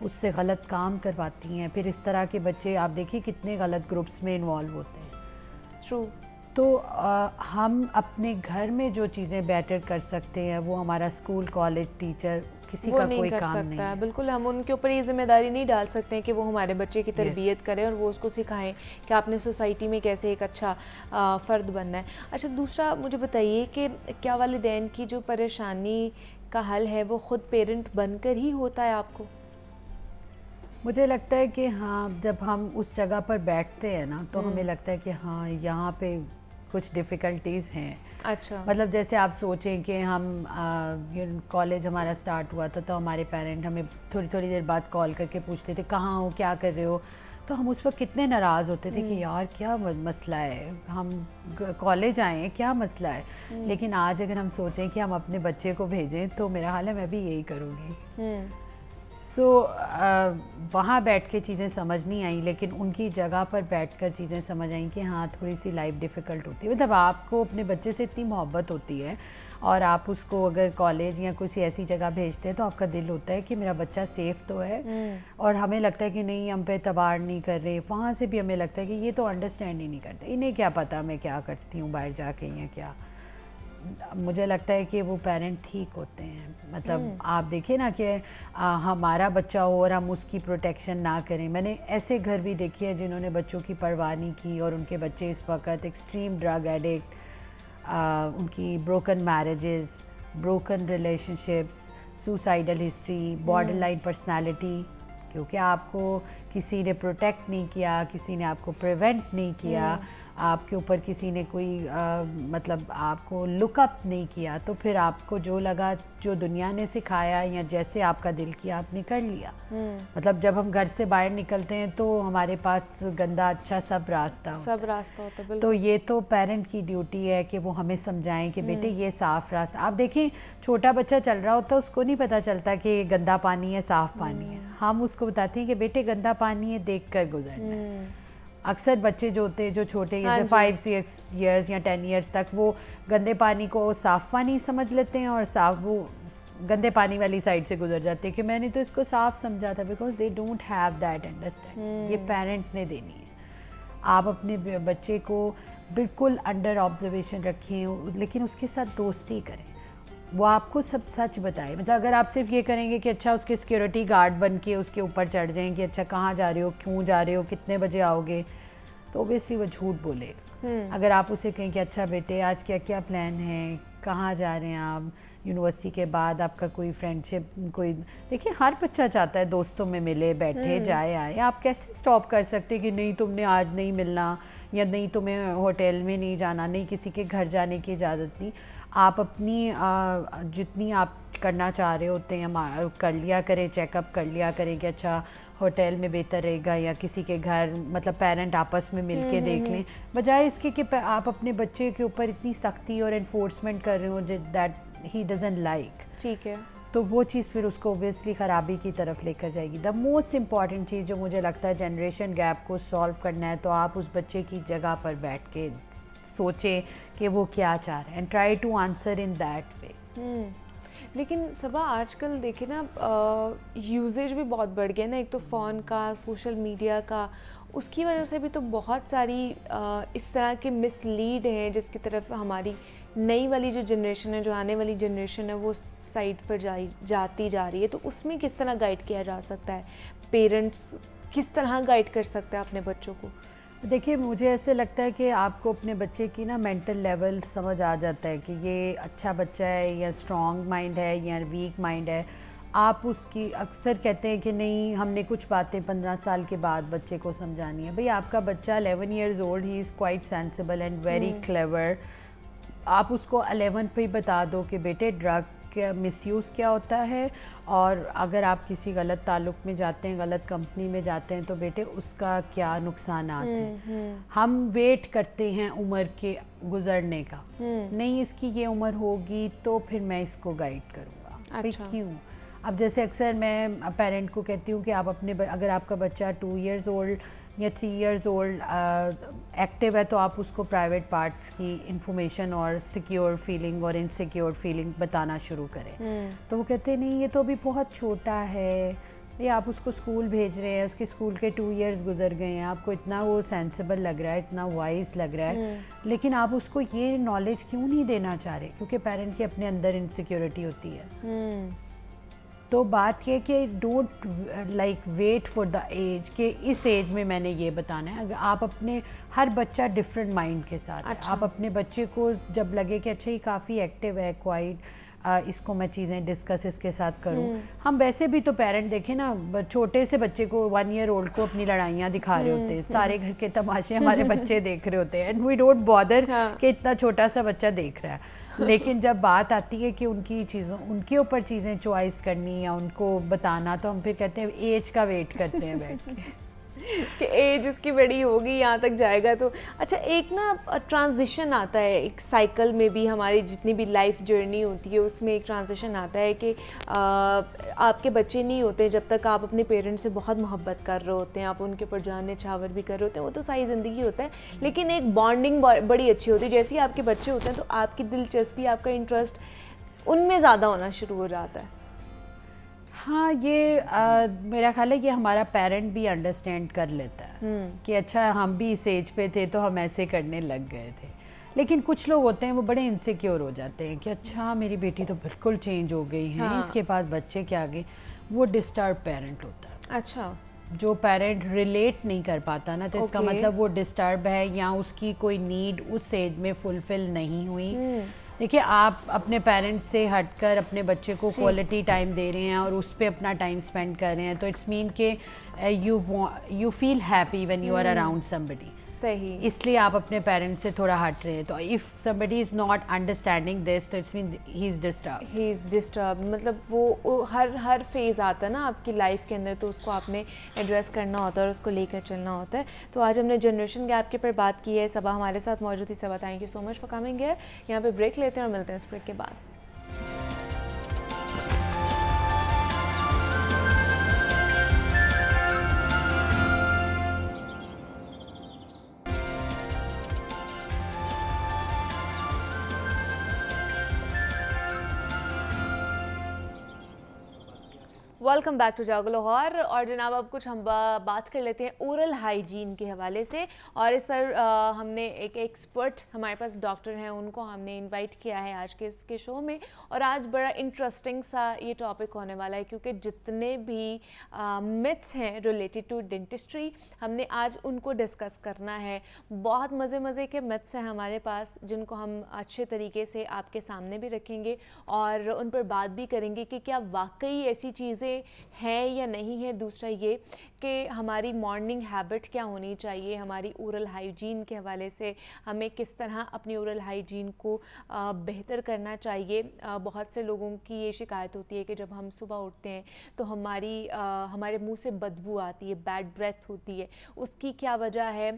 اس سے غلط کام کرواتی ہیں. پھر اس طرح کے بچے آپ دیکھیے کتنے غلط گروپس میں انوالو ہوتے ہیں. ٹرو. تو ہم اپنے گھر میں جو چیزیں بیٹر کر سکتے ہیں وہ ہمارا اسکول, کالج, ٹیچر, کسی کا کوئی کام نہیں ہے. بالکل, ہم ان کے اوپر یہ ذمہ داری نہیں ڈال سکتے کہ وہ ہمارے بچے کی تربیت کریں اور وہ اس کو سکھائیں کہ آپ نے سوسائٹی میں کیسے ایک اچھا فرد بننا ہے. اچھا, دوسرا مجھے بتائیے کہ کیا والدین کی جو پریشانی کا حل ہے وہ خود پیرنٹ بن کر ہی ہوتا ہے آپ کو؟ مجھے لگتا ہے کہ ہاں, جب ہم اس جگہ پر بیٹھتے ہیں نا تو ہمیں لگتا ہے کہ ہاں یہاں پہ کچھ ڈیفیکلٹیز ہیں. اچھا, مطلب جیسے آپ سوچیں کہ ہم کالج ہمارا سٹارٹ ہوا تھا تو ہمارے پیرنٹ ہمیں تھوڑی تھوڑی دیر بعد کال کر کے پوچھتے تھے کہاں ہو, کیا کر رہے ہو. تو ہم اس وقت کتنے ناراض ہوتے تھے کہ یار کیا مسئلہ ہے, ہم کالج آئے ہیں, کیا مسئلہ ہے. لیکن آج اگر ہم سوچیں کہ ہم اپنے بچے کو بھیجیں تو میرا حال ہے میں بھی یہی کروں گی. سو وہاں بیٹھ کے چیزیں سمجھ نہیں آئیں, لیکن ان کی جگہ پر بیٹھ کر چیزیں سمجھ آئیں کہ ہاں تھوڑی سی لائف ڈیفیکلٹ ہوتی ہے. مطلب آپ کو اپنے بچے سے اتنی محبت ہوتی ہے اور آپ اس کو اگر کالج یا کسی ایسی جگہ بھیجتے ہیں تو آپ کا دل ہوتا ہے کہ میرا بچہ سیف تو ہے, اور ہمیں لگتا ہے کہ نہیں ہم پہ اعتبار نہیں کر رہے. وہاں سے بھی ہمیں لگتا ہے کہ یہ تو انڈرسٹینڈ ہی نہیں کرتے, انہیں کیا پتہ میں کیا کرتی ہوں باہر جا کے یا کیا. مجھے لگتا ہے کہ وہ پیرنٹ ٹھیک ہوتے ہیں. مطلب آپ دیکھیں نا کہ ہمارا بچہ ہو اور ہم اس کی پروٹیکشن نہ کریں. میں نے ایسے گھر بھی دیکھے ہیں جنہوں نے بچوں کی پرواہ نہیں کی اور ان کے بچے اس وقت ایکسٹریم ڈرگ ایڈکٹ, ان کی broken marriages, broken relation ships, suicidal history, border line personality, کیونکہ آپ کو کسی نے پروٹیکٹ نہیں کیا, کسی نے آپ کو پریونٹ نہیں کیا, آپ کے اوپر کسی نے کوئی مطلب آپ کو لک اپ نہیں کیا, تو پھر آپ کو جو لگا, جو دنیا نے سکھایا یا جیسے آپ کا دل کیا آپ نے کر لیا. مطلب جب ہم گھر سے باہر نکلتے ہیں تو ہمارے پاس گندا اچھا سب راستہ ہوتا ہے. تو یہ تو پیرنٹ کی ڈیوٹی ہے کہ وہ ہمیں سمجھائیں کہ بیٹے یہ صاف راستہ. آپ دیکھیں چھوٹا بچہ چل رہا ہوتا ہے, اس کو نہیں پتہ چلتا کہ گندا پانی ہے صاف پانی ہے. ہم اس کو بتاتے ہیں کہ بیٹے گندا پانی ہے, دیکھ کر گزرنا ہے. اکثر بچے جو ہوتے ہیں جو چھوٹے جیسے 5-6 ایئرس یا 10 ایئرس تک وہ گندے پانی کو صاف پانی سمجھ لیتے ہیں اور وہ گندے پانی والی سائڈ سے گزر جاتے ہیں کہ میں نے تو اس کو صاف سمجھا تھا, because they don't have that understand. یہ پیرنٹ نے دینی ہے. آپ اپنے بچے کو بالکل انڈر آبزرویشن رکھیں, لیکن اس کے ساتھ دوستی کریں, وہ آپ کو سب سچ بتائے. مطلب اگر آپ صرف یہ کریں گے کہ اچھا اس کے سیکیورٹی گارڈ بن کے اس کے اوپر چڑھ جائیں کہ اچھا کہاں جا رہے ہو, کیوں جا رہے ہو, کتنے بجے آؤ گے, تو اوبیسلی وہ جھوٹ بولے گا. اگر آپ اسے کہیں کہ اچھا بیٹے آج کیا کیا پلان ہے, کہاں جا رہے ہیں آپ, یونیورسٹی کے بعد آپ کا کوئی فرینڈ شپ, کوئی دیکھیے ہر بچہ چاہتا ہے دوستوں میں ملے, بیٹھے, جائے آئے. آپ کیسے اسٹاپ کر سکتے کہ نہیں تم نے آج نہیں ملنا, یا نہیں تمہیں ہوٹل میں نہیں جانا, نہیں کسی کے گھر جانے کی اجازت نہیں. آپ اپنی جتنی آپ کرنا چاہ رہے ہوتے ہیں کر لیا کریں, چیک اپ کر لیا کریں کہ اچھا ہوٹل میں بہتر رہے گا یا کسی کے گھر, مطلب پیرنٹ آپس میں مل کے دیکھ لیں, بجائے اس کے کہ آپ اپنے بچے کے اوپر اتنی سختی اور انفورسمنٹ کر رہے ہو دیٹ ہی ڈزنٹ لائک. ٹھیک ہے, تو وہ چیز پھر اس کو اوبیسلی خرابی کی طرف لے کر جائے گی. دا موسٹ امپورٹنٹ چیز جو مجھے لگتا ہے جنریشن گیپ کو سالو کرنا ہے, تو آپ اس بچے کی جگہ پر بیٹھ کے سوچیں کہ وہ کیا چاہ رہے ہیں, and try to answer in that way. لیکن صبا آج کل دیکھیں نا یوزیج بھی بہت بڑھ گیا نا, ایک تو فون کا, سوشل میڈیا کا, اس کی وجہ سے بھی تو بہت ساری اس طرح کے مس لیڈ ہیں جس کی طرف ہماری نئی والی جو جنریشن ہے, جو آنے والی جنریشن ہے, وہ سائٹ پر جاتی جا رہی ہے. تو اس میں کس طرح گائیڈ کیا جا سکتا ہے, پیرنٹس کس طرح گائیڈ کر سکتے ہیں اپنے بچوں کو؟ دیکھیے مجھے ایسے لگتا ہے کہ آپ کو اپنے بچے کی نا مینٹل لیول سمجھ آ جاتا ہے کہ یہ اچھا بچہ ہے یا اسٹرانگ مائنڈ ہے یا ویک مائنڈ ہے. آپ اس کی اکثر کہتے ہیں کہ نہیں ہم نے کچھ باتیں 15 سال کے بعد بچے کو سمجھانی ہے. بھئی آپ کا بچہ 11 years old, he is quite sensible and very clever. آپ اس کو 11 پہ ہی بتا دو کہ بیٹے ڈرگ کا مس یوز کیا ہوتا ہے, اور اگر آپ کسی غلط تعلق میں جاتے ہیں, غلط کمپنی میں جاتے ہیں, تو بیٹے اس کا کیا نقصانات ہیں. ہم ویٹ کرتے ہیں عمر کے گزرنے کا, نہیں اس کی یہ عمر ہوگی تو پھر میں اس کو گائیڈ کروں گا. کیوں اب جیسے اکثر میں پیرنٹ کو کہتی ہوں کہ آپ اپنے اگر آپ کا بچہ 2 years old یا 3 years old ایکٹیو ہے تو آپ اس کو پرائیویٹ پارٹس کی انفارمیشن اور سیکیور فیلنگ اور انسیکیور فیلنگ بتانا شروع کریں. تو وہ کہتے نہیں یہ تو ابھی بہت چھوٹا ہے, یہ آپ اس کو اسکول بھیج رہے ہیں, اس کے اسکول کے 2 years گزر گئے ہیں, آپ کو اتنا وہ سینسیبل لگ رہا ہے, اتنا وائز لگ رہا ہے, لیکن آپ اس کو یہ نالج کیوں نہیں دینا چاہ رہے؟ کیونکہ پیرنٹ کی اپنے اندر انسیکیورٹی ہوتی ہے. تو بات یہ کہ don't like wait for the age کہ اس ایج میں میں نے یہ بتانا ہے. اگر آپ اپنے ہر بچہ ڈفرینٹ مائنڈ کے ساتھ, آپ اپنے بچے کو جب لگے کہ اچھا یہ کافی ایکٹیو ہے, کوائٹ, اس کو میں چیزیں ڈسکس اس کے ساتھ کروں. ہم ویسے بھی تو پیرنٹ دیکھیں نا, چھوٹے سے بچے کو 1 year old کو اپنی لڑائیاں دکھا رہے ہوتے ہیں, سارے گھر کے تماشے ہمارے بچے دیکھ رہے ہوتے ہیں, اینڈ وی ڈونٹ بادر کہ اتنا چھوٹا سا بچہ دیکھ رہا ہے. لیکن جب بات آتی ہے کہ ان کی چیزوں, ان کے اوپر چیزیں چوائس کرنی یا ان کو بتانا, تو ہم پھر کہتے ہیں ایج کا ویٹ کرتے ہیں بیٹھ کے کہ ایج اس کی بڑی ہوگی, یہاں تک جائے گا. تو اچھا ایک نا ٹرانزیشن آتا ہے ایک سائیکل میں بھی, ہماری جتنی بھی لائف جرنی ہوتی ہے اس میں ایک ٹرانزیشن آتا ہے کہ آپ کے بچے نہیں ہوتے جب تک آپ اپنے پیرنٹس سے بہت محبت کر رہے ہوتے ہیں, آپ ان کے اوپر جان نچھاور بھی کر رہے ہوتے ہیں, وہ تو ساری زندگی ہوتا ہے, لیکن ایک بانڈنگ بڑی اچھی ہوتی ہے. جیسے ہی آپ کے بچے ہوتے ہیں تو آپ کی دلچسپی, آپ کا انٹرسٹ ان میں زیادہ ہونا شروع ہو جاتا ہے. ہاں یہ میرا خیال ہے کہ ہمارا پیرنٹ بھی انڈرسٹینڈ کر لیتا ہے کہ اچھا ہم بھی اس ایج پہ تھے تو ہم ایسے کرنے لگ گئے تھے. لیکن کچھ لوگ ہوتے ہیں وہ بڑے انسیکیور ہو جاتے ہیں کہ اچھا میری بیٹی تو بالکل چینج ہو گئی ہے, اس کے پاس بچے کے آگے, وہ ڈسٹرب پیرنٹ ہوتا ہے. اچھا جو پیرنٹ ریلیٹ نہیں کر پاتا نا, تو اس کا مطلب وہ ڈسٹرب ہے یا اس کی کوئی نیڈ اس ایج میں فلفل نہیں ہوئی. دیکھیے آپ اپنے پیرنٹس سے ہٹ کر اپنے بچے کو کوالٹی ٹائم دے رہے ہیں اور اس پہ اپنا ٹائم اسپینڈ کر رہے ہیں, تو اٹس مین کہ you feel happy when you are around somebody. صحیح, اس لیے آپ اپنے پیرنٹس سے تھوڑا ہٹ رہے ہیں. تو if somebody is not understanding this, تو it's mean he is disturbed. مطلب وہ ہر فیز آتا ہے نا آپ کی لائف کے اندر, تو اس کو آپ نے ایڈریس کرنا ہوتا ہے اور اس کو لے کر چلنا ہوتا ہے. تو آج ہم نے جنریشن گیپ کے پر بات کی ہے. صبا ہمارے ساتھ موجود تھی. Saba thank you so much for coming here. یہاں پہ بریک لیتے ہیں اور ملتے ہیں اس بریک کے بعد. Welcome back to Jago Lahore. اور جناب اب کچھ ہم بات کر لیتے ہیں اورل ہائیجین کے حوالے سے, اور اس پر ہم نے ایک ایکسپرٹ ہمارے پاس ڈاکٹر ہیں, ان کو ہم نے انوائٹ کیا ہے آج کے اس کے شو میں. اور آج بڑا انٹرسٹنگ سا یہ ٹاپک ہونے والا ہے, کیونکہ جتنے بھی متس ہیں ریلیٹڈ ٹو ڈینٹسٹری ہم نے آج ان کو ڈسکس کرنا ہے. بہت مزے کے متس ہیں ہمارے پاس جن کو ہم اچھے طریقے سے آپ کے سامنے بھی رکھیں گے اور ان پر بات بھی کریں گے کہ کیا واقعی ایسی چیزیں ہیں یا نہیں ہے. دوسرا یہ کہ ہماری مارننگ ہیبٹ کیا ہونی چاہیے, ہماری اورل ہائیجین کے حوالے سے ہمیں کس طرح اپنی اورل ہائیجین کو بہتر کرنا چاہیے. بہت سے لوگوں کی یہ شکایت ہوتی ہے کہ جب ہم صبح اٹھتے ہیں تو ہمارے منہ سے بدبو آتی ہے, بیڈ بریتھ ہوتی ہے. اس کی کیا وجہ ہے,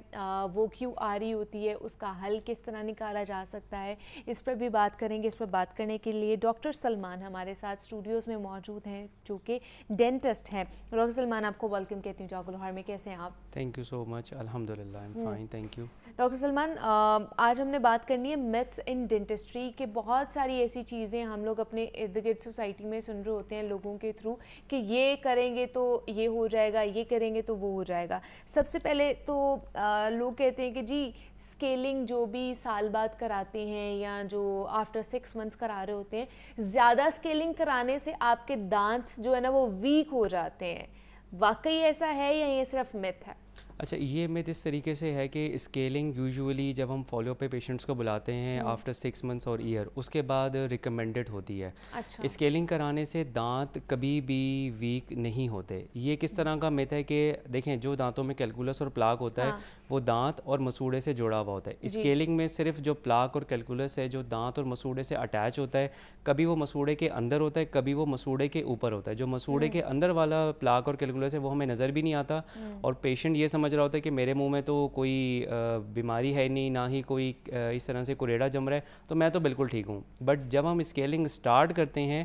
وہ کیوں آ رہی ہوتی ہے, اس کا حل کس طرح نکالا جا سکتا ہے, اس پر بھی بات کریں گے. اس پر بات کرنے کے لیے ڈاکٹر سلمان ہمارے ساتھ اسٹوڈیوز میں موجود ہیں جو کہ ڈینٹسٹ ہیں. ڈاکٹر سلمان آپ کو ویلکم کہتی ہوں جاگو لاہور میں. کیسے ہیں آپ؟ Thank you so much. الحمدللہ I am fine, thank you. Doctor Salman, آج ہم نے بات کرنی ہے میتھس ان ڈینٹسٹری کے. بہت ساری ایسی چیزیں ہم لوگ اپنے ارد گرد سوسائٹی میں سن رہے ہوتے ہیں لوگوں کے تھرو کہ یہ کریں گے تو یہ ہو جائے گا, یہ کریں گے تو وہ ہو جائے گا. سب سے پہلے تو لوگ کہتے ہیں کہ جی اسکیلنگ جو بھی سال بعد کراتے ہیں یا جو آفٹر 6 months کرا رہے ہوتے ہیں, زیادہ اسکیلنگ کرانے سے آپ کے دانت جو ہے نا وہ ویک ہو جاتے ہیں. واقعی ایسا ہے یا یہ صرف میتھ ہے؟ اچھا, یہ میتھ اس طریقے سے ہے کہ اسکیلنگ یوزولی جب ہم فالو پہ پیشنٹس کو بلاتے ہیں آفٹر 6 months اور ایئر, اس کے بعد ریکمینڈڈ ہوتی ہے. اسکیلنگ کرانے سے دانت کبھی بھی ویک نہیں ہوتے. یہ کس طرح کا میتھ ہے کہ دیکھیں جو دانتوں میں کیلکولس اور پلاک ہوتا ہے وہ دانت اور مسوڑے سے جڑا ہوا ہوتا ہے. اسکیلنگ میں صرف جو پلاک اور کیلکولس ہے جو دانت اور مسوڑے سے اٹیچ ہوتا ہے, کبھی وہ مسوڑے کے اندر ہوتا ہے, کبھی وہ مسوڑے کے اوپر ہوتا ہے. جو مسوڑے کے اندر والا پلاک اور کیلکولس ہے وہ ہمیں نظر بھی نہیں آتا, اور پیشنٹ یہ سمجھ رہا ہوتا ہے کہ میرے منہ میں تو کوئی بیماری ہے نہیں, نہ ہی کوئی اس طرح سے کوریڑا جم رہا ہے, تو میں تو بالکل ٹھیک ہوں. بٹ جب ہم اسکیلنگ اسٹارٹ کرتے ہیں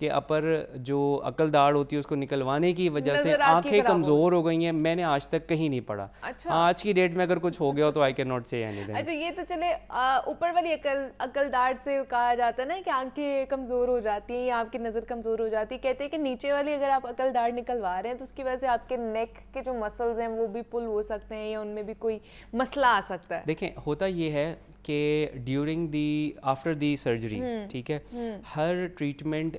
کہ اپر جو عقل داڑھ ہوتی ہے اس کو نکلوانے کی وجہ سے آنکھیں کمزور ہو گئی ہیں، میں نے آج تک کہیں نہیں پڑھا. آج کی ڈیٹ میں اگر کچھ ہو گیا ہو تو آئی کین ناٹ سے اینی تھنگ. اچھا یہ تو چلے اوپر والی عقل داڑھ سے کہا جاتا ہے نا کہ آنکھیں کمزور ہو جاتی ہیں یا آپ کی نظر کمزور ہو جاتی ہے. کہتے ہیں کہ نیچے والی اگر آپ عقل داڑھ نکلوا رہے ہیں تو اس کی وجہ سے آپ کے نیک کے جو مسلز ہیں وہ بھی پل ہو سکتے ہیں یا ان میں بھی کوئی مسئلہ آ سکتا ہے. دیکھیں ہوتا یہ ہے کہ during the after the surgery ٹھیک ہے ہر ٹریٹمنٹ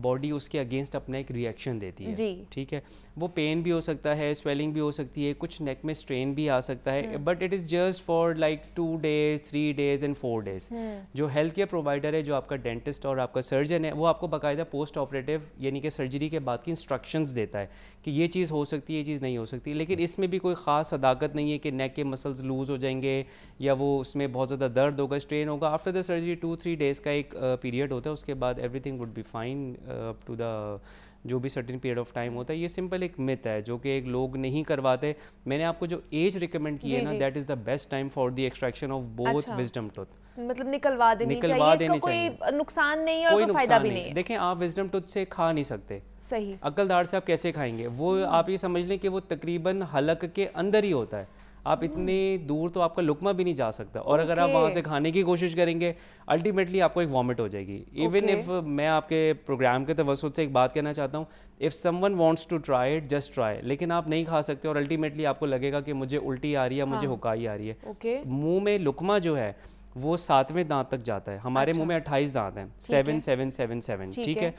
باڈی اس کے اگینسٹ اپنا ایک ری ایکشن دیتی ہے ٹھیک ہے. وہ پین بھی ہو سکتا ہے، سویلنگ بھی ہو سکتی ہے، کچھ نیک میں اسٹرین بھی آ سکتا ہے، but it is just for like 2 days 3 days and 4 days. جو ہیلتھ کیئر پرووائڈر ہے، جو آپ کا ڈینٹسٹ اور آپ کا سرجن ہے، وہ آپ کو باقاعدہ پوسٹ آپریٹیو یعنی کہ سرجری کے بعد کی انسٹرکشنز دیتا ہے کہ یہ چیز ہو سکتی ہے، یہ چیز نہیں ہو سکتی. لیکن اس میں بھی کوئی خاص صداقت نہیں ہے کہ نیک کے مسلز لوز ہو جائیں گے یا وہ اس میں بہت زیادہ درد ہوگا، اسٹرین ہوگا. آفٹر دا سرجری 2-3 days کا ایک پیریڈ ہوتا ہے، اس کے بعد everything would be fine up to the جو بھی سرٹن پیریڈ آف ٹائم ہوتا ہے. یہ سمپل ایک مت ہے جو کہ ایک لوگ نہیں کرواتے. میں نے آپ کو جو ایج ریکمینڈ کی ہے نا، that is the best time for the extraction of both wisdom tooth. مطلب نکلوا دینی چاہیے، اس کا کوئی نقصان نہیں ہے اور کوئی فائدہ بھی نہیں ہے. دیکھیں آپ وزڈم ٹوتھ سے کھا نہیں سکتے، صحیح. عقل داڑھ سے آپ کیسے کھائیں گے؟ وہ آپ یہ سمجھ لیں کہ وہ تقریباً حلق کے اندر ہی ہوتا ہے. آپ اتنے دور تو آپ کا لقمہ بھی نہیں جا سکتا، اور اگر آپ وہاں سے کھانے کی کوشش کریں گے الٹیمیٹلی آپ کو ایک وامٹ ہو جائے گی. ایون اف میں آپ کے پروگرام کے توسط سے ایک بات کہنا چاہتا ہوں، if someone wants to try it just try. لیکن آپ نہیں کھا سکتے اور الٹیمیٹلی آپ کو لگے گا کہ مجھے الٹی آ رہی ہے، مجھے حکائی آ رہی ہے. منہ میں لقمہ جو ہے وہ 7ویں دانت تک جاتا ہے. ہمارے منہ میں 28 دانت ہیں، 7-7-7-7 ٹھیک ہے.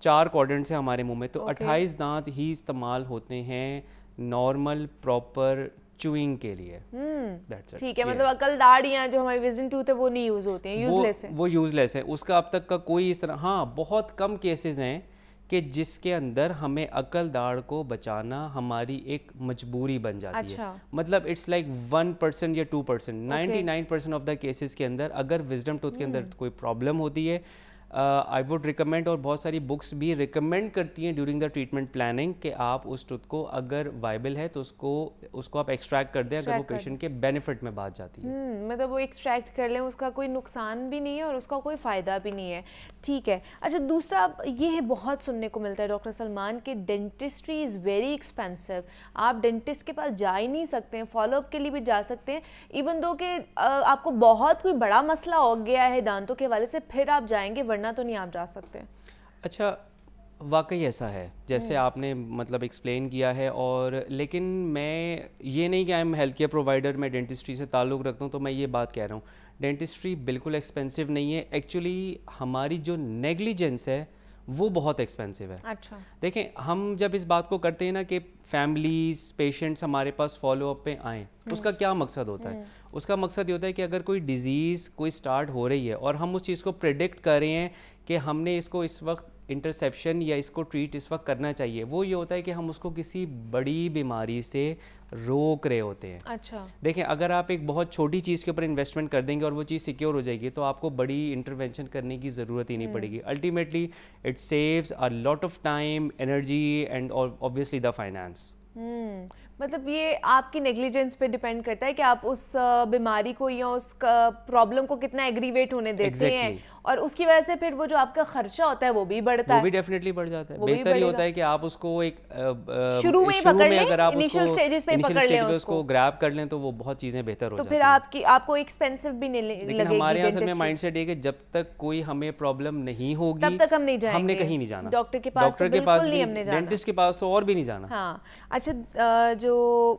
4 کوڈنٹس ہیں ہمارے منہ میں، تو 28 دانت ہی استعمال ہوتے ہیں نارمل پراپر چوئنگ کے لیے. ٹھیک ہے، مطلب عقل داڑیاں جو ہماری وزڈم ٹوتھ ہے وہ نہیں یوز ہوتے ہیں، یوزلیس ہیں. وہ یوزلیس ہے. اس کا اب تک کا کوئی اس طرح، ہاں بہت کم کیسز ہیں کہ جس کے اندر ہمیں عقل داڑھ کو بچانا ہماری ایک مجبوری بن جاتی ہے. مطلب اٹس لائک 1% یا 2%. 99% آف دا کیسز کے اندر اگر وزڈم ٹوتھ کے اندر کوئی پرابلم ہوتی ہے، آئی ووڈ ریکمینڈ، اور بہت ساری بکس بھی ریکمینڈ کرتی ہیں ڈیورنگ دا ٹریٹمنٹ پلاننگ کہ آپ اس ٹوتھ کو اگر وائبل ہے تو اس کو آپ ایکسٹریکٹ کر دیں اگر وہ پیشنٹ کے بینیفٹ میں بات جاتی ہے. مطلب وہ ایکسٹریکٹ کر لیں، اس کا کوئی نقصان بھی نہیں ہے اور اس کا کوئی فائدہ بھی نہیں ہے. ٹھیک ہے. اچھا دوسرا یہ بہت سننے کو ملتا ہے ڈاکٹر سلمان کہ ڈینٹسٹری از ویری ایکسپینسو. آپ ڈینٹسٹ کے پاس جا ہی نہیں سکتے ہیں، فالو اپ کے لیے بھی جا سکتے ہیں ایون دو کہ آپ کو بہت کوئی بڑا مسئلہ ہو گیا ہے دانتوں کے حوالے سے پھر آپ جائیں گے، ورنہ تو نہیں آپ جا سکتے. اچھا واقعی ایسا ہے جیسے آپ نے مطلب ایکسپلین کیا ہے. اور لیکن میں یہ نہیں کہ I am health care provider, میں ڈینٹسٹری سے تعلق رکھتا ہوں تو میں یہ بات کہہ رہا ہوں ڈینٹسٹری بالکل ایکسپینسو نہیں ہے. ایکچولی ہماری جو نیگلیجنس ہے وہ بہت ایکسپینسو ہے. اچھا دیکھیں ہم جب اس بات کو کرتے ہیں نا کہ فیملیز پیشنٹس ہمارے پاس فالو اپ پہ آئیں، اس کا کیا مقصد ہوتا ہے؟ اس کا مقصد یہ ہوتا ہے کہ اگر کوئی ڈیزیز کوئی سٹارٹ ہو رہی ہے اور ہم اس چیز کو پریڈکٹ کر رہے ہیں کہ ہم نے اس کو اس وقت انٹرسیپشن یا اس کو ٹریٹ اس وقت کرنا چاہیے، وہ یہ ہوتا ہے کہ ہم اس کو کسی بڑی بیماری سے روک رہے ہوتے ہیں. اچھا دیکھیں اگر آپ ایک بہت چھوٹی چیز کے اوپر انویسٹمنٹ کر دیں گے اور وہ چیز سیکیور ہو جائے گی تو آپ کو بڑی انٹرونشن کرنے کی ضرورت ہی نہیں پڑے گی. Ultimately it saves a lot of time, energy and obviously the finance. مطلب یہ آپ کی نیگلیجنس پہ ڈیپینڈ کرتا ہے کہ آپ اس بیماری کو یا اس پرابلم کو کتنا ایگریویٹ ہونے دیتے ہیں اور اس کی وجہ سے پھر وہ جو آپ کا خرچہ ہوتا ہے وہ بھی بڑھتا ہے. وہ بھی ڈیفینیٹلی بڑھ جاتا ہے. بہتر یہ ہوتا ہے کہ آپ اس کو ایک شروع میں پکڑ لیں، اگر آپ انیشل سٹیجز پہ پکڑ لیں، اس کو گریب کر لیں تو وہ بہت چیزیں بہتر ہو جاتی ہیں. تو پھر آپ کو ایکسپینسو بھی نہیں لگے گی. لیکن ہمارے یہاں اصل میں مائنڈ سیٹ ہے کہ جب تک کوئی ہمیں پرابلم نہیں ہوگی تب تک ہم نہیں جائیں گے، ہم نے کہیں نہیں جانا. ڈاکٹر کے پاس بھی، ڈینٹسٹ کے پاس تو اور بھی نہیں جانا. ہاں اچھا جو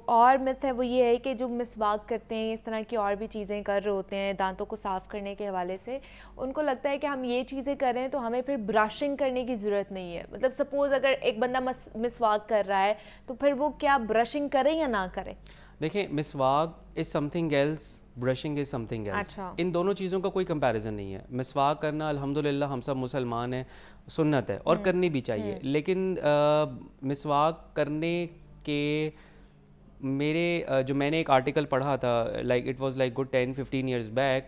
اور مت ہے وہ یہ ہے کہ جو مسواک کرتے ہیں، اس طرح کی اور بھی چیزیں کر رہے ہوتے ہیں دانتوں کو صاف کرنے کے حوالے سے، ان کو لگتا ہے کہ ہم یہ چیزیں کر رہے ہیں تو ہمیں پھر برشنگ کرنے کی ضرورت نہیں ہے. مطلب سپوز اگر ایک بندہ مسواک کر رہا ہے تو پھر وہ کیا برشنگ کرے یا نہ کرے؟ دیکھیں مسواک از سم تھنگ ایلس، برشنگ از سم تھنگ ایلس. ان دونوں چیزوں کا کوئی کمپیریزن نہیں ہے. مسواک کرنا الحمدللہ ہم سب مسلمان ہیں، سنت ہے اور کرنی بھی چاہیے. لیکن مسواک کرنے کے میں نے ایک آرٹیکل پڑھا تھا، like it was like good 10-15 years back,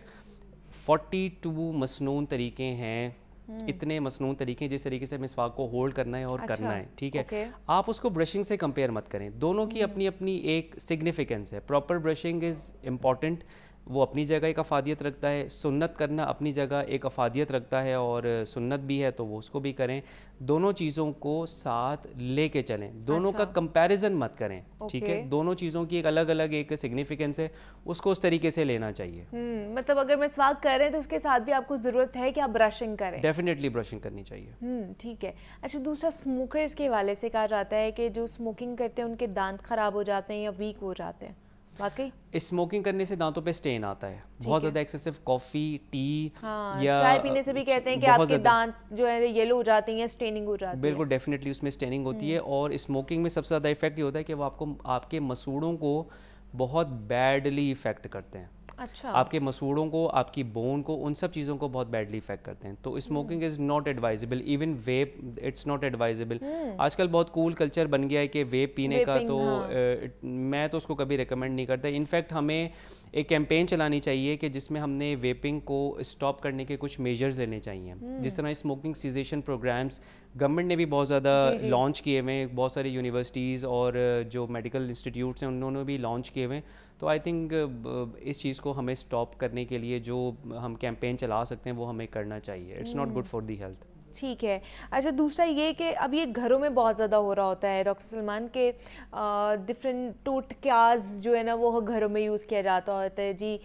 42 مسنون طریقے ہیں. اتنے مسنون طریقے جس طریقے سے مسواک کو ہولڈ کرنا ہے اور کرنا ہے. ٹھیک ہے، آپ اس کو برشنگ سے کمپیئر مت کریں. دونوں کی اپنی اپنی ایک سگنیفیکنس ہے. Proper brushing is important. وہ اپنی جگہ ایک افادیت رکھتا ہے, سنت کرنا اپنی جگہ ایک افادیت رکھتا ہے, اور سنت بھی ہے تو وہ اس کو بھی کریں. دونوں چیزوں کو ساتھ لے کے چلیں, دونوں کا کمپیریزن مت کریں, ٹھیک ہے, دونوں چیزوں کی ایک الگ الگ ایک سگنیفیکنس ہے, اس کو اس طریقے سے لینا چاہیے. مطلب اگر مسواک کر رہے ہیں تو اس کے ساتھ بھی آپ کو ضرورت ہے کہ آپ برشنگ کریں. ڈیفینیٹلی برشنگ کرنی چاہیے. ٹھیک ہے. اچھا, دوسرا اسموکرز کے حوالے سے کہا جاتا ہے کہ جو اسموکنگ کرتے ہیں ان کے دانت خراب ہو جاتے ہیں یا ویک ہو جاتے ہیں, واقعی؟ اسموکنگ کرنے سے دانتوں پہ اسٹین آتا ہے, بہت زیادہ ایکسیسو کافی, ٹی یا چائے پینے سے بھی کہتے ہیں کہ آپ کے دانت جو ہے یلو ہو جاتے ہیں یا اسٹیننگ ہو جاتی ہے. بالکل, ڈیفینیٹلی اس میں اسٹیننگ ہوتی ہے, اور اسموکنگ میں سب سے زیادہ افیکٹ یہ ہوتا ہے کہ وہ آپ کے مسوڑوں کو بہت بیڈلی افیکٹ کرتے ہیں. اچھا, آپ کے مسوڑوں کو, آپ کی بون کو, ان سب چیزوں کو بہت بیڈلی افیکٹ کرتے ہیں. تو smoking is not advisable, even vape it's not advisable. آج کل بہت کول کلچر بن گیا ہے کہ ویپ پینے کا, تو میں تو اس کو کبھی ریکمینڈ نہیں کرتا. انفیکٹ ہمیں ایک کیمپین چلانی چاہیے کہ جس میں ہم نے ویپنگ کو اسٹاپ کرنے کے کچھ میجرز لینے چاہیے. جس طرح اسموکنگ سیزیشن پروگرامس گورنمنٹ نے بھی بہت زیادہ لانچ کیے ہوئے ہیں, بہت ساری یونیورسٹیز اور جو میڈیکل انسٹیٹیوٹس ہیں انہوں نے بھی لانچ کیے ہوئے ہیں. تو آئی تھنک اس چیز کو ہمیں اسٹاپ کرنے کے لیے جو ہم کیمپین چلا سکتے ہیں وہ ہمیں کرنا چاہیے. It's not good for the health. ٹھیک ہے. اچھا, دوسرا یہ کہ اب یہ گھروں میں بہت زیادہ ہو رہا ہوتا ہے ڈاکٹر سلمان کے ڈفرینٹ ٹوٹکاز جو ہے نا وہ گھروں میں یوز کیا جاتا ہوتا ہے. جی,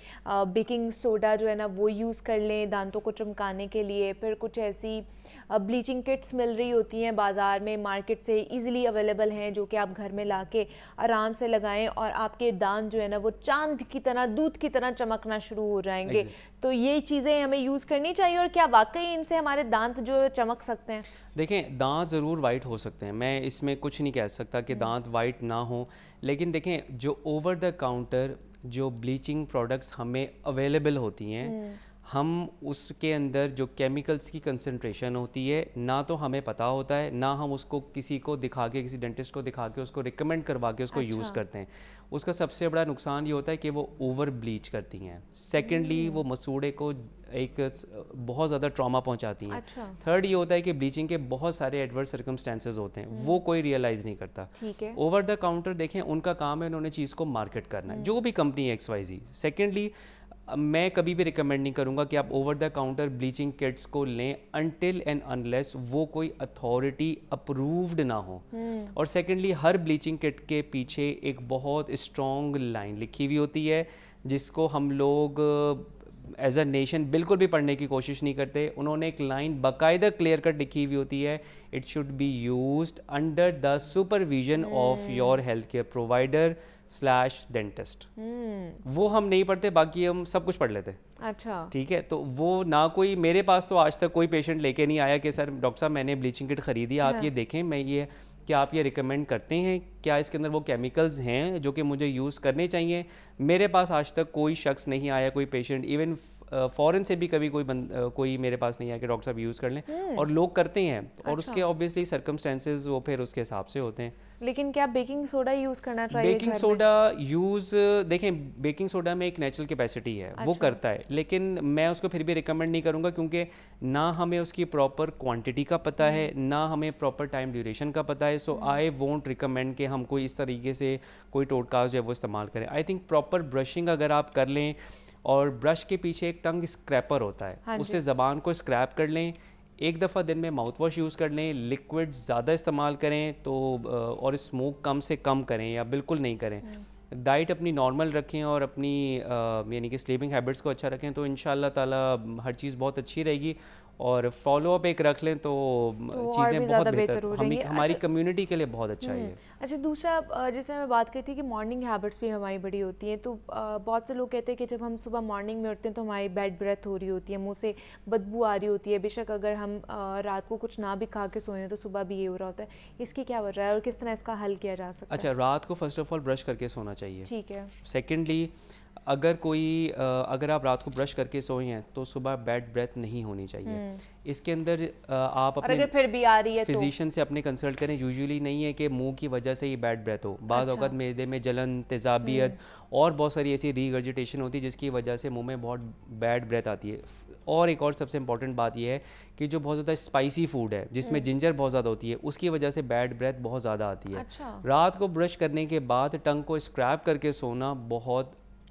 بیکنگ سوڈا جو ہے نا وہ یوز کر لیں دانتوں کو چمکانے کے لیے. پھر کچھ ایسی بلیچنگ کٹس مل رہی ہوتی ہیں بازار میں, مارکیٹ سے ایزیلی اویلیبل ہیں, جو کہ آپ گھر میں لا کے آرام سے لگائیں اور آپ کے دانت جو ہے نا وہ چاند کی طرح, دودھ کی طرح چمکنا شروع ہو جائیں گے. تو یہ چیزیں ہمیں یوز کرنی چاہیے, اور کیا واقعی ان سے ہمارے دانت جو چمک سکتے ہیں؟ دیکھیں, دانت ضرور وائٹ ہو سکتے ہیں, میں اس میں کچھ نہیں کہہ سکتا کہ دانت وائٹ نہ ہوں, لیکن دیکھیں جو اوور دا کاؤنٹر جو بلیچنگ پروڈکٹس ہمیں اویلیبل ہوتی ہیں, ہم اس کے اندر جو کیمیکلز کی کنسنٹریشن ہوتی ہے نہ تو ہمیں پتہ ہوتا ہے, نہ ہم اس کو کسی کو دکھا کے, کسی ڈینٹسٹ کو دکھا کے اس کو ریکمینڈ کروا کے اس کو یوز کرتے ہیں. اس کا سب سے بڑا نقصان یہ ہوتا ہے کہ وہ اوور بلیچ کرتی ہیں. سیکنڈلی, وہ مسوڑے کو ایک بہت زیادہ ٹراما پہنچاتی ہیں. تھرڈ یہ ہوتا ہے کہ بلیچنگ کے بہت سارے ایڈورس سرکمسٹانسز ہوتے ہیں, وہ کوئی ریئلائز نہیں کرتا. اوور دا کاؤنٹر دیکھیں, ان کا کام ہے انہوں نے چیز کو مارکیٹ کرنا ہے, جو بھی کمپنی XYZ. سیکنڈلی, میں کبھی بھی ریکمینڈ نہیں کروں گا کہ آپ over the counter bleaching kits کو لیں انٹل اینڈ انلیس وہ کوئی اتھارٹی اپرووڈ نہ ہو. اور سیکنڈلی, ہر بلیچنگ کٹ کے پیچھے ایک بہت اسٹرانگ لائن لکھی ہوئی ہوتی ہے جس کو ہم لوگ ایز اے نیشن بالکل بھی پڑھنے کی کوشش نہیں کرتے. انہوں نے ایک لائن باقاعدہ کلیئر کٹ لکھی ہوئی ہوتی ہے, it should be used under the supervision of your health care provider / dentist. وہ ہم نہیں پڑھتے, باقی ہم سب کچھ پڑھ لیتے. اچھا, ٹھیک ہے. تو وہ نہ کوئی, میرے پاس تو آج تک کوئی پیشنٹ لے کے نہیں آیا کہ سر ڈاکٹر صاحب میں نے بلیچنگ کٹ خریدی, آپ یہ دیکھیں, میں یہ کیا آپ یہ ریکمینڈ کرتے ہیں, کیا اس کے اندر وہ کیمیکلز ہیں جو کہ مجھے یوز کرنے چاہیے. میرے پاس آج تک کوئی شخص نہیں آیا, کوئی پیشنٹ, ایون فورن سے بھی کبھی کوئی میرے پاس نہیں آیا کہ ڈاکٹر صاحب یوز کر لیں. اور لوگ کرتے ہیں, اور اس کے آبویسلی سرکمسٹانسز وہ پھر اس کے حساب سے ہوتے ہیں. لیکن کیا بیکنگ سوڈا یوز کرنا چاہیے؟ بیکنگ سوڈا یوز, دیکھیں بیکنگ سوڈا میں ایک نیچرل کیپیسٹی ہے, وہ کرتا ہے, لیکن میں اس کو پھر بھی ریکمینڈ نہیں کروں گا, کیونکہ نہ ہمیں اس کی پراپر کوانٹٹی کا پتہ ہے, نہ ہمیں پراپر ٹائم ڈیوریشن کا پتہ ہے. سو آئی وونٹ ریکمینڈ کہ ہم کوئی اس طریقے سے کوئی ٹوٹکاز جو ہے وہ استعمال کریں. آئی تھنک پراپر برشنگ اگر آپ کر لیں, اور برش کے پیچھے ایک ٹنگ اسکریپر ہوتا ہے, اس سے زبان کو اسکریپ کر لیں, ایک دفعہ دن میں ماؤتھ واش یوز کر لیں, لیکوڈ زیادہ استعمال کریں تو, اور اسموک کم سے کم کریں یا بالکل نہیں کریں. ڈائٹ اپنی نارمل رکھیں اور اپنی یعنی کہ سلیپنگ ہیبٹس کو اچھا رکھیں, تو ان شاء اللہ تعالیٰ ہر چیز بہت اچھی رہے گی. اور فالو اپ ایک رکھ لیں تو چیزیں بہت بہتر ہماری کمیونٹی کے لیے بہت اچھا ہے. اچھا, دوسرا جیسے میں بات کرتی تھی کہ مارننگ ہیبٹس بھی ہماری بڑی ہوتی ہیں, تو بہت سے لوگ کہتے ہیں کہ جب ہم صبح مارننگ میں اٹھتے ہیں تو ہماری بیڈ بریتھ ہو رہی ہوتی ہے, منہ سے بدبو آ رہی ہوتی ہے, بے شک اگر ہم رات کو کچھ نہ بھی کھا کے سوئیں تو صبح بھی یہ ہو رہا ہوتا ہے. اس کی کیا وجہ ہے اور کس طرح اس کا حل کیا جا سکتا ہے؟ اچھا, رات کو فرسٹ آف آل برش کر کے سونا چاہیے. ٹھیک ہے. سیکنڈلی, اگر آپ رات کو برش کر کے سوئے ہیں تو صبح بیڈ بریتھ نہیں ہونی چاہیے. اس کے اندر آپ اپنے پھر بھی آ رہی ہے فزیشین سے اپنے کنسلٹ کریں. یوزلی نہیں ہے کہ منہ کی وجہ سے ہی بیڈ بریتھ ہو, بعض اوقات معدے میں جلن, تیزابیت اور بہت ساری ایسی ریگرجیٹیشن ہوتی ہے جس کی وجہ سے منہ میں بہت بیڈ بریتھ آتی ہے. اور ایک اور سب سے امپورٹنٹ بات یہ ہے کہ جو بہت زیادہ اسپائسی فوڈ ہے جس میں جنجر بہت زیادہ ہوتی ہے, اس کی وجہ سے بیڈ بریتھ بہت زیادہ آتی ہے. رات کو برش کرنے کے بعد ٹنگ کو اسکریپ کر کے سونا بہت